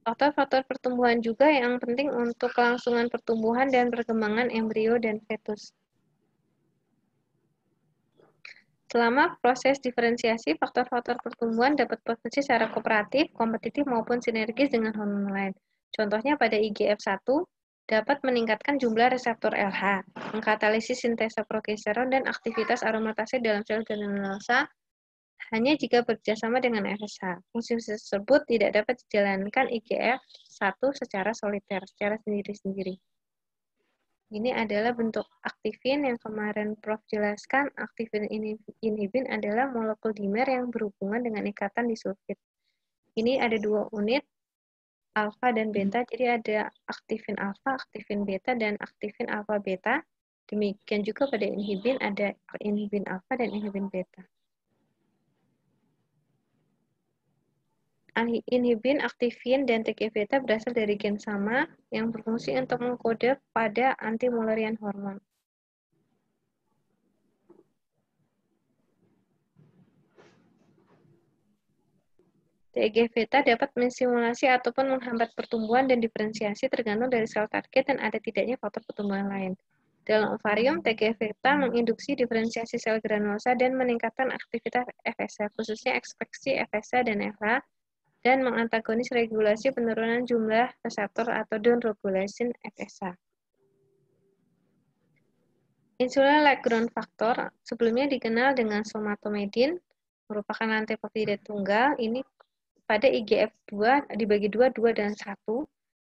Faktor-faktor pertumbuhan juga yang penting untuk kelangsungan pertumbuhan dan perkembangan embrio dan fetus. Selama proses diferensiasi, faktor-faktor pertumbuhan dapat bekerja secara kooperatif, kompetitif, maupun sinergis dengan hormon lain. Contohnya pada IGF-1 dapat meningkatkan jumlah reseptor LH, mengkatalisis sintesa progesteron dan aktivitas aromatase dalam sel granulosa hanya jika bekerjasama dengan FSH. Fungsi tersebut tidak dapat dijalankan IGF-1 secara soliter, secara sendiri-sendiri. Ini adalah bentuk aktifin yang kemarin Prof. jelaskan. Aktifin inhibin adalah molekul dimer yang berhubungan dengan ikatan disulfid. Ini ada dua unit, alfa dan beta. Jadi ada aktifin alfa, aktifin beta, dan aktifin alfa beta. Demikian juga pada inhibin ada inhibin alfa dan inhibin beta. Inhibin, aktifin, dan TGF-beta berasal dari gen sama yang berfungsi untuk mengkode pada anti-Mullerian hormon. TGF-beta dapat mensimulasi ataupun menghambat pertumbuhan dan diferensiasi tergantung dari sel target dan ada tidaknya faktor pertumbuhan lain. Dalam ovarium, TGF-beta menginduksi diferensiasi sel granulosa dan meningkatkan aktivitas FSH, khususnya ekspresi FSH dan FH, dan mengantagonis regulasi penurunan jumlah reseptor atau down-regulation FSH. Insulin-like growth factor sebelumnya dikenal dengan somatomedin, merupakan rantai peptida tunggal. Ini pada IGF-2 dibagi 2, 2 dan 1.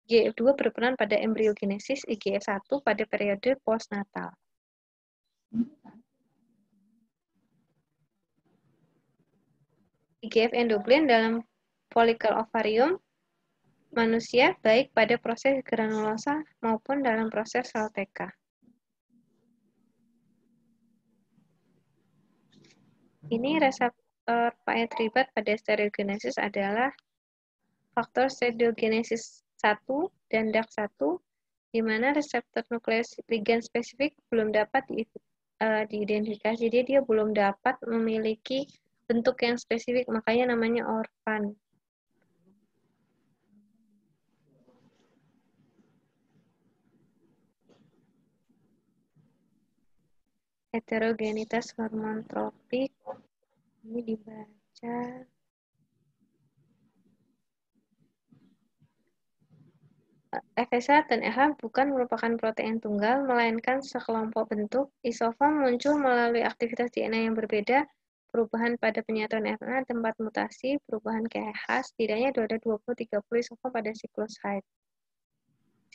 IGF-2 berperan pada embriogenesis, IGF-1 pada periode postnatal. IGF endogrin dalam folikel ovarium manusia baik pada proses granulosa maupun dalam proses sel TK. Ini reseptor terlibat pada stereogenesis adalah faktor stereogenesis 1 dan DAC1, di mana reseptor nukleus ligan spesifik belum dapat diidentifikasi. Jadi dia belum dapat memiliki bentuk yang spesifik, makanya namanya orfan. Heterogenitas hormon tropik ini dibaca FSH dan RH bukan merupakan protein tunggal, melainkan sekelompok bentuk. Isoform muncul melalui aktivitas DNA yang berbeda perubahan pada penyatuan RNA, tempat mutasi, perubahan KH, setidaknya ada 20-30 isoform pada siklus Hyde.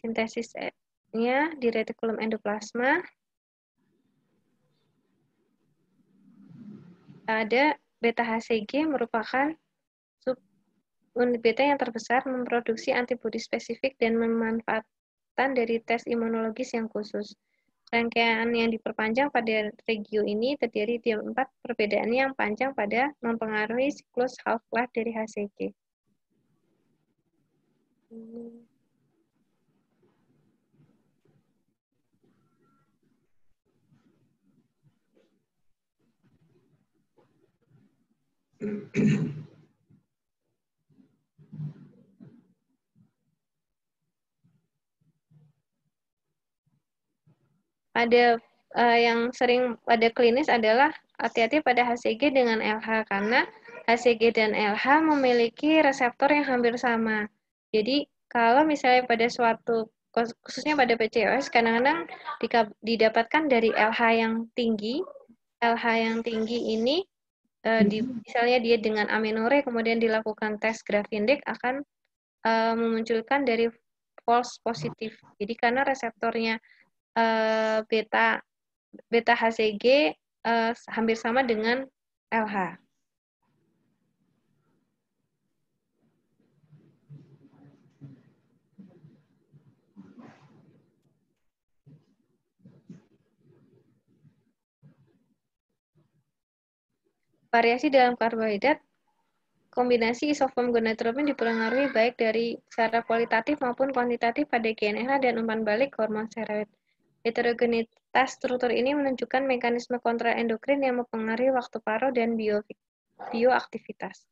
Sintesisnya di retikulum endoplasma ada beta-HCG merupakan subunit beta yang terbesar, memproduksi antibodi spesifik dan memanfaatkan dari tes imunologis yang khusus. Rangkaian yang diperpanjang pada regio ini terdiri dari 4 perbedaan yang panjang pada mempengaruhi siklus half-life dari HCG. Ada yang sering pada klinis adalah hati-hati pada HCG dengan LH karena HCG dan LH memiliki reseptor yang hampir sama. Jadi kalau misalnya pada suatu khususnya pada PCOS kadang-kadang didapatkan dari LH yang tinggi. LH yang tinggi ini misalnya dia dengan amenorrhea kemudian dilakukan tes Graafian-Dick akan memunculkan dari false positif. Jadi karena reseptornya beta HCG hampir sama dengan LH. Variasi dalam karbohidrat, kombinasi isoform gonadotropin dipengaruhi baik dari secara kualitatif maupun kuantitatif pada GnRH dan umpan balik hormon steroid. Heterogenitas struktur ini menunjukkan mekanisme kontraendokrin yang mempengaruhi waktu paro dan bioaktivitas.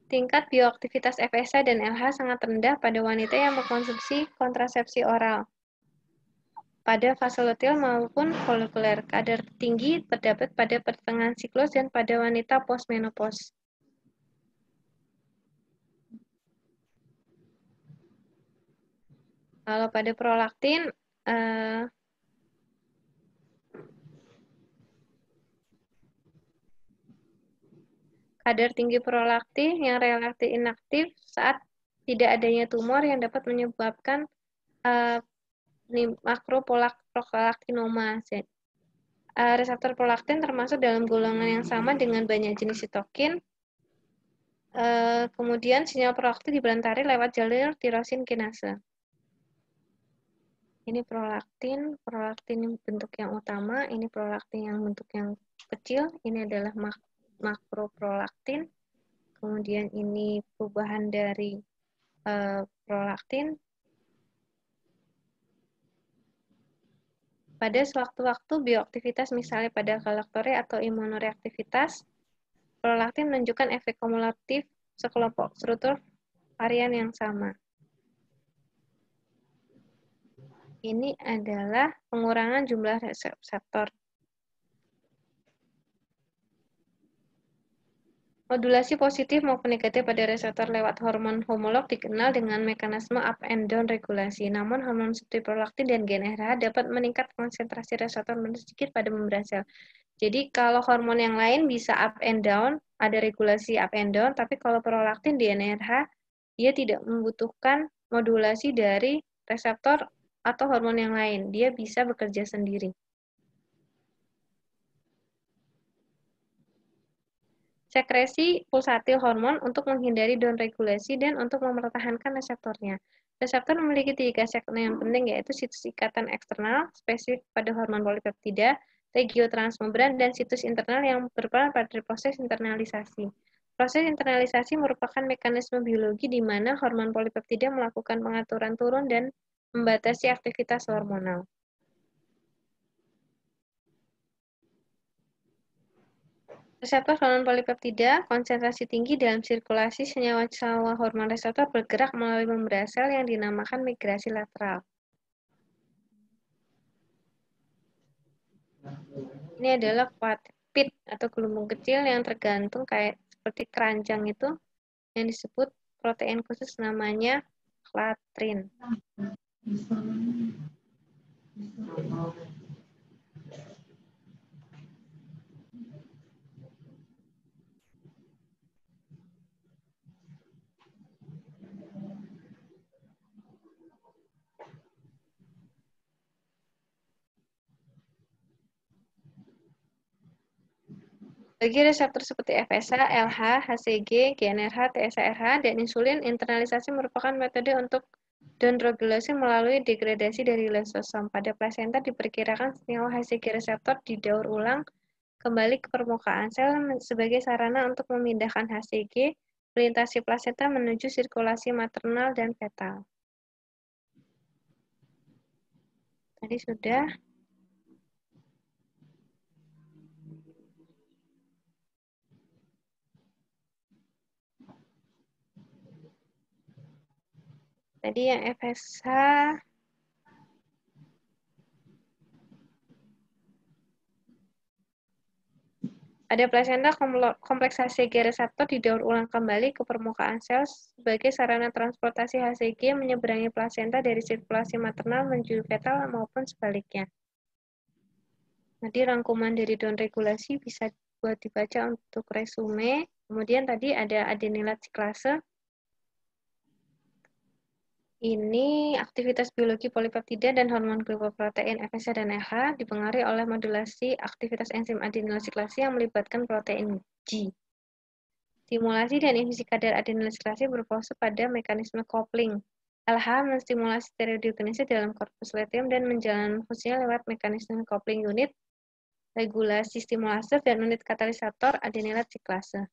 Tingkat bioaktivitas FSH dan LH sangat rendah pada wanita yang mengkonsumsi kontrasepsi oral. Pada fase luteal maupun folikuler, kadar tinggi terdapat pada pertengahan siklus dan pada wanita postmenopause. Kalau pada prolaktin, kadar tinggi prolaktin yang relatif inaktif saat tidak adanya tumor yang dapat menyebabkan makroprolaktinoma. Reseptor prolaktin termasuk dalam golongan yang sama dengan banyak jenis sitokin. Kemudian sinyal prolaktin dibelantari lewat jalur tirosin kinase. Ini prolaktin bentuk yang utama, ini prolaktin yang bentuk yang kecil, ini adalah makroprolaktin. Kemudian ini perubahan dari prolaktin. Pada sewaktu-waktu bioaktivitas, misalnya pada galaktoria atau imunoreaktivitas, prolaktin menunjukkan efek kumulatif sekelompok struktur varian yang sama. Ini adalah pengurangan jumlah reseptor. Modulasi positif maupun negatif pada reseptor lewat hormon homolog dikenal dengan mekanisme up and down regulasi. Namun hormon seperti prolaktin dan GnRH dapat meningkat konsentrasi reseptor sedikit pada membran sel. Jadi kalau hormon yang lain bisa up and down, ada regulasi up and down, tapi kalau prolaktin GnRH dia tidak membutuhkan modulasi dari reseptor atau hormon yang lain. Dia bisa bekerja sendiri. Sekresi pulsatil hormon untuk menghindari downregulasi dan untuk mempertahankan reseptornya. Reseptor memiliki 3 segmen yang penting, yaitu situs ikatan eksternal, spesifik pada hormon polipeptida, regiotransmembran, dan situs internal yang berperan pada proses internalisasi. Proses internalisasi merupakan mekanisme biologi di mana hormon polipeptida melakukan pengaturan turun dan membatasi aktivitas hormonal. Reseptor hormon polipeptida konsentrasi tinggi dalam sirkulasi senyawa-senyawa hormon reseptor bergerak melalui membran sel yang dinamakan migrasi lateral. Ini adalah pit atau gelembung kecil yang tergantung kayak seperti keranjang itu yang disebut protein khusus namanya klatrin. Bagi reseptor seperti FSH, LH, HCG, GnRH, TSHRH, dan insulin, internalisasi merupakan metode untuk downregulasi melalui degradasi dari lisosom. Pada plasenta diperkirakan senyawa HCG reseptor didaur ulang kembali ke permukaan sel sebagai sarana untuk memindahkan HCG melintasi plasenta menuju sirkulasi maternal dan fetal. Tadi sudah. Tadi yang FSH, pada plasenta kompleks HCG reseptor didaur ulang kembali ke permukaan sel sebagai sarana transportasi HCG menyeberangi plasenta dari sirkulasi maternal menuju fetal maupun sebaliknya. Jadi rangkuman dari downregulasi bisa buat dibaca untuk resume. Kemudian tadi ada adenilat siklase. Ini aktivitas biologi polipeptida dan hormon glicoprotein FSH dan LH dipengaruhi oleh modulasi aktivitas enzim adenilat siklase yang melibatkan protein G. Stimulasi dan inhibisi kadar adenilat siklase berfokus pada mekanisme coupling. LH menstimulasi stereodykinase dalam korpus luteum dan menjalankan fungsinya lewat mekanisme coupling unit, regulasi stimulator, dan unit katalisator adenilat siklase.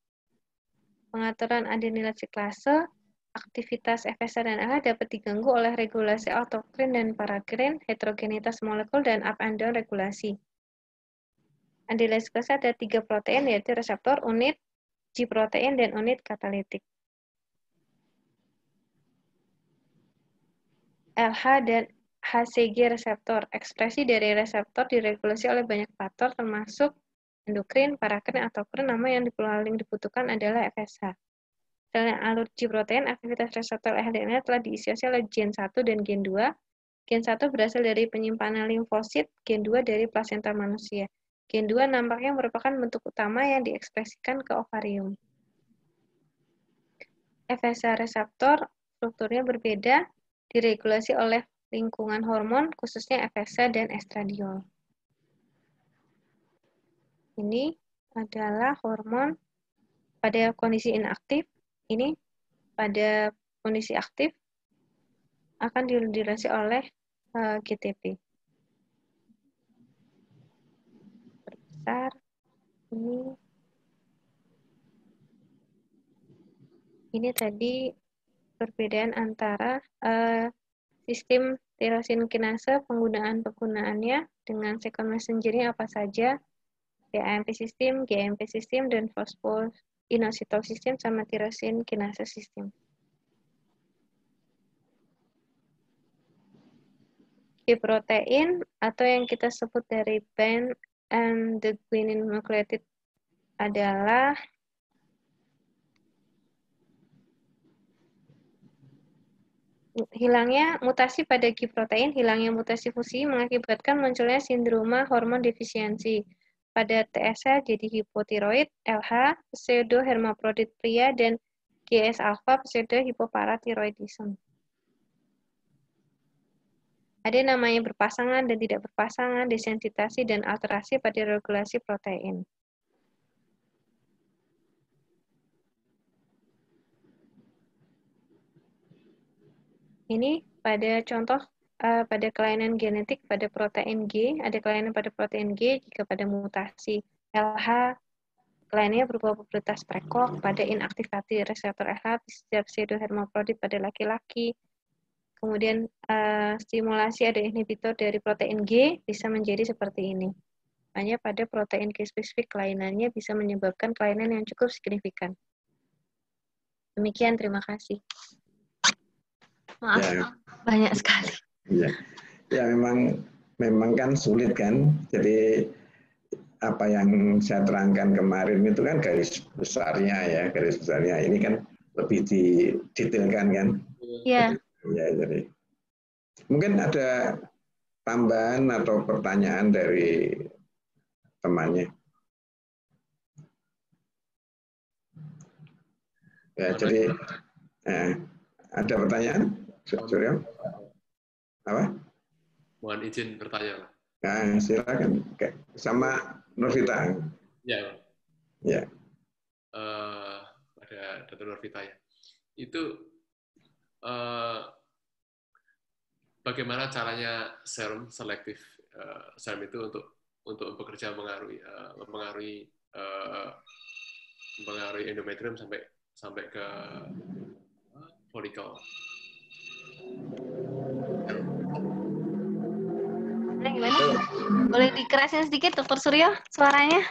Pengaturan adenilat siklase, aktivitas FSH dan LH dapat diganggu oleh regulasi autokrin dan parakrin, heterogenitas molekul, dan up and down regulasi. Adenilat siklase ada 3 protein, yaitu reseptor, unit, G protein, dan unit katalitik. LH dan HCG reseptor. Ekspresi dari reseptor diregulasi oleh banyak faktor termasuk endokrin, parakrin, atau krin. Nama yang paling dibutuhkan adalah FSH. Selain alur G protein, aktivitas reseptor LH telah diinisiasi oleh gen 1 dan gen 2. Gen 1 berasal dari penyimpanan limfosit, gen 2 dari plasenta manusia. Gen 2 nampaknya merupakan bentuk utama yang diekspresikan ke ovarium. FSH reseptor strukturnya berbeda, diregulasi oleh lingkungan hormon, khususnya FSH dan estradiol. Ini adalah hormon pada kondisi inaktif. Ini pada kondisi aktif akan diregulasi oleh GTP. Berbesar. Ini tadi perbedaan antara sistem tirosin kinase, penggunaannya dengan second messenger-nya apa saja, AMP sistem, GMP sistem, dan fosfoinositol sistem, sama tirosin kinase sistem. G protein atau yang kita sebut dari band and the guanine nucleotide adalah hilangnya mutasi pada G protein, hilangnya mutasi fusi mengakibatkan munculnya sindroma hormon defisiensi. Pada TSH jadi hipotiroid, LH pseudohermaprodit pria, dan GS alpha pseudohipoparathyroidism. Ada namanya berpasangan dan tidak berpasangan, desensitasi, dan alterasi pada regulasi protein. Ini pada contoh pada kelainan genetik pada protein G, ada kelainan pada protein G jika pada mutasi LH, kelainannya berupa pubertas prekok, pada inaktivasi reseptor LH, pseudohermaprodit pada laki-laki. Kemudian stimulasi ada inhibitor dari protein G bisa menjadi seperti ini. Hanya pada protein G spesifik kelainannya bisa menyebabkan kelainan yang cukup signifikan. Demikian, terima kasih. Maaf, ya, banyak sekali. Ya memang kan sulit kan. Jadi apa yang saya terangkan kemarin itu kan garis besarnya ya, garis besarnya. Ini kan lebih didetailkan kan. Iya. Ya, jadi mungkin ada tambahan atau pertanyaan dari temannya? Ya, jadi ada pertanyaan, Suryo? Apa? Mohon izin bertanya. Nah, silakan. Sama Nurvita. Ya. Ya. Ada Dr. Nurvita ya. Itu bagaimana caranya serum selektif serum itu untuk bekerja mempengaruhi endometrium sampai ke folikel. Gimana? Boleh dikerasin sedikit, Dr. Suryo, suaranya?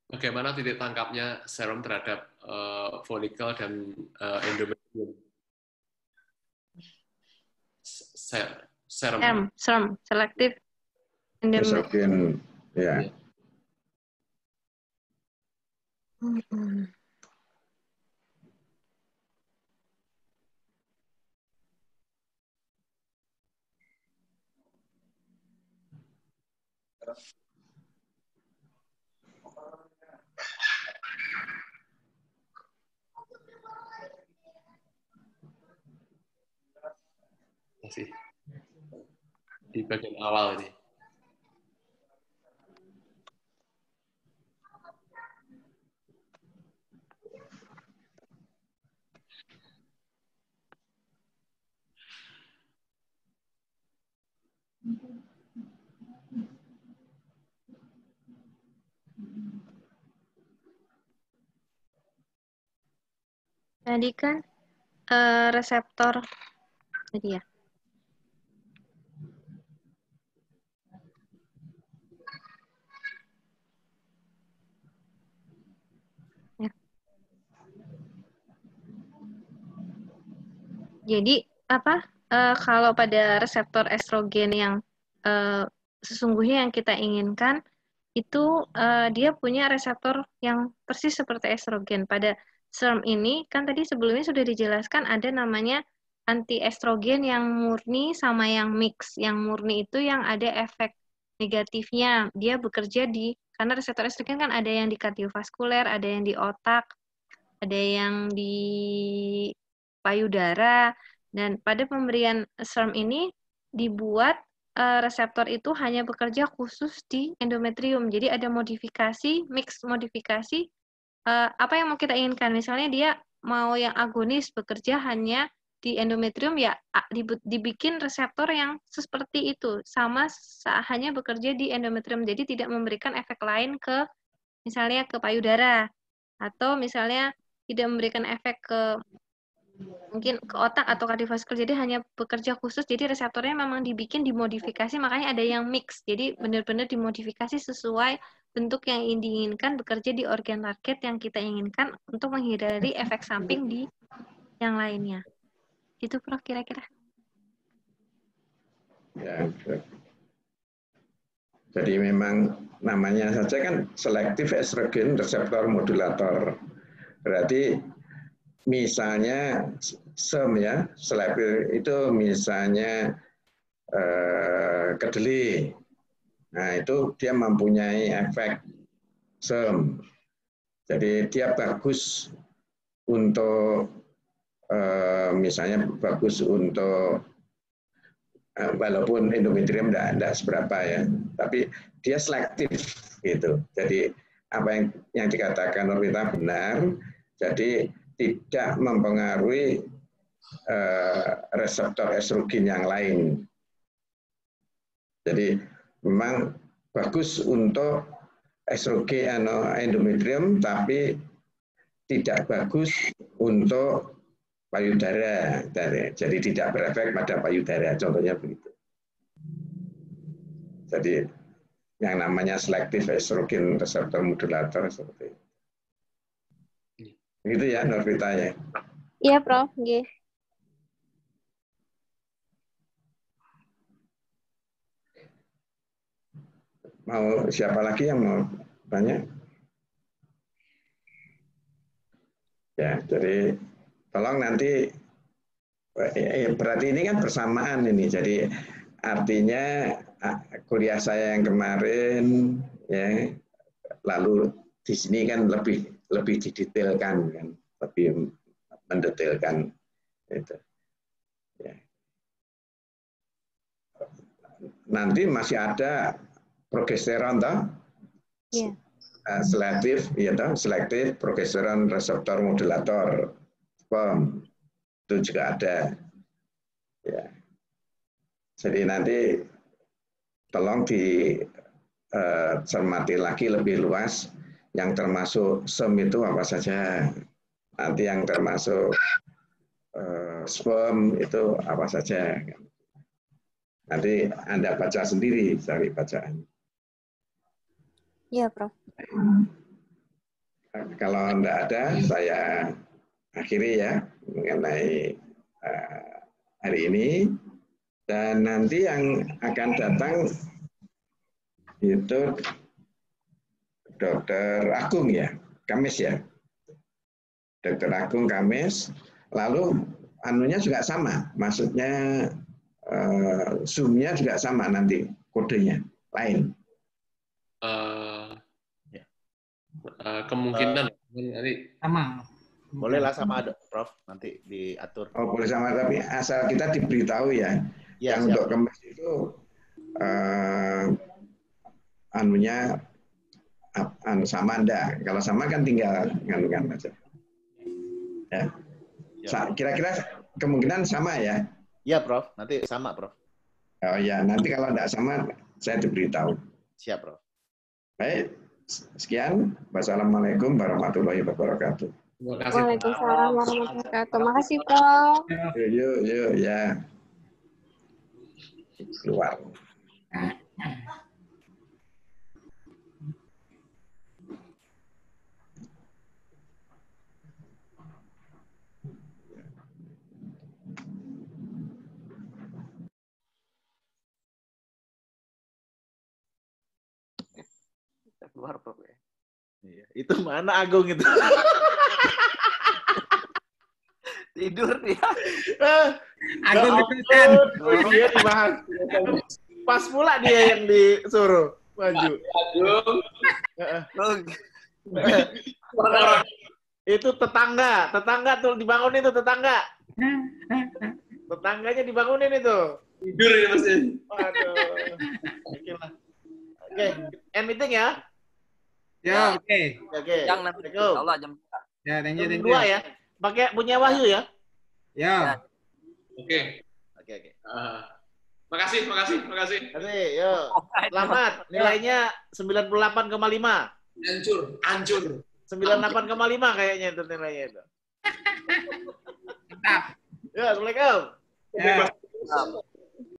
Bagaimana titik tangkapnya serum terhadap folikel dan endometrium? Serum selektif estrogen, ya. Masih di bagian awal ini. Tadi kan reseptor tadi ya. Jadi apa? Kalau pada reseptor estrogen yang sesungguhnya yang kita inginkan itu dia punya reseptor yang persis seperti estrogen. Pada SERM ini kan tadi sebelumnya sudah dijelaskan ada namanya anti-estrogen yang murni sama yang mix. Yang murni itu yang ada efek negatifnya. Dia bekerja karena reseptor estrogen kan ada yang di kardiovaskuler, ada yang di otak, ada yang di payudara, dan pada pemberian SERM ini dibuat reseptor itu hanya bekerja khusus di endometrium. Jadi ada modifikasi, mix modifikasi, apa yang mau kita inginkan. Misalnya dia mau yang agonis bekerja hanya di endometrium, ya dibikin reseptor yang seperti itu, sama hanya bekerja di endometrium. Jadi tidak memberikan efek lain ke misalnya ke payudara, atau misalnya tidak memberikan efek ke mungkin ke otak atau kardiovaskular, jadi hanya bekerja khusus. Jadi reseptornya memang dibikin dimodifikasi, makanya ada yang mix, jadi benar-benar dimodifikasi sesuai bentuk yang diinginkan, bekerja di organ target yang kita inginkan untuk menghindari efek samping di yang lainnya. Itu Prof kira-kira. Ya, jadi memang namanya saja kan selektif estrogen reseptor modulator. Berarti misalnya SERM ya, selektif itu misalnya kedelai. Nah, itu dia mempunyai efek SERM. Jadi dia bagus untuk misalnya bagus untuk walaupun endometrium tidak seberapa ya, tapi dia selektif gitu. Jadi apa yang dikatakan Nurvita benar. Jadi tidak mempengaruhi reseptor estrogen yang lain. Jadi memang bagus untuk estrogen endometrium, tapi tidak bagus untuk payudara. Jadi tidak berefek pada payudara, contohnya begitu. Jadi yang namanya selektif estrogen reseptor modulator seperti itu. Begitu ya, Nurvita ya. Iya, Prof. Nggih. Mau siapa lagi yang mau tanya? Ya, jadi tolong nanti Berarti ini kan bersamaan ini. Jadi artinya kuliah saya yang kemarin ya, lalu di sini kan lebih didetailkan kan, lebih mendetailkan itu. Ya. Nanti masih ada progesteron toh? Iya. Selektif, ya toh, selektif progesteron reseptor modulator sperm itu juga ada. Ya. Jadi nanti tolong dicermati lagi lebih luas yang termasuk SEM itu apa saja. Nanti yang termasuk sperm itu apa saja. Nanti Anda baca sendiri, cari bacaan. Iya, Prof. Kalau tidak ada, saya akhiri ya mengenai hari ini. Dan nanti yang akan datang itu Dr. Agung ya, Kamis ya. Dr. Agung Kamis, lalu anunya juga sama, maksudnya Zoom-nya juga sama nanti, kodenya lain. Kemungkinan nanti Sama. Bolehlah sama Prof, nanti diatur. Oh, boleh sama, tapi asal kita diberitahu ya. Ya, Yang untuk Kamis itu anunya sama enggak? Kalau sama kan tinggal nganukan aja. Ya. Kira-kira kemungkinan sama ya? Iya, Prof. Nanti sama, Prof. Oh ya, nanti kalau enggak sama saya diberitahu. Siap, Prof. Baik, sekian. Wassalamualaikum warahmatullahi wabarakatuh. terima kasih. Waalaikumsalam warahmatullahi wabarakatuh. Makasih, Prof. Yuk ya. Keluar. Keluar, Prof. Iya. Itu mana Agung itu? Tidur dia. Agung ditekan. Dia dibahas. Pas pula dia yang disuruh maju. Itu tetangga tuh dibangunin itu tetangga. Tetangganya dibangunin itu. Tidur ya Mas. Waduh. Oke, end meeting ya. Ya, oke. Oke. Yang nanti Allah jam Ya, thank you. Jam 2 ya. Pakai punya Wahyu ya. Ya. Oke. Oke. Makasih. Nanti, yuk. Selamat. Nilainya 98,5. Hancur. 98,5 kayaknya itu nilainya itu. Mantap. Ya, Assalamualaikum. Ya. Bebas.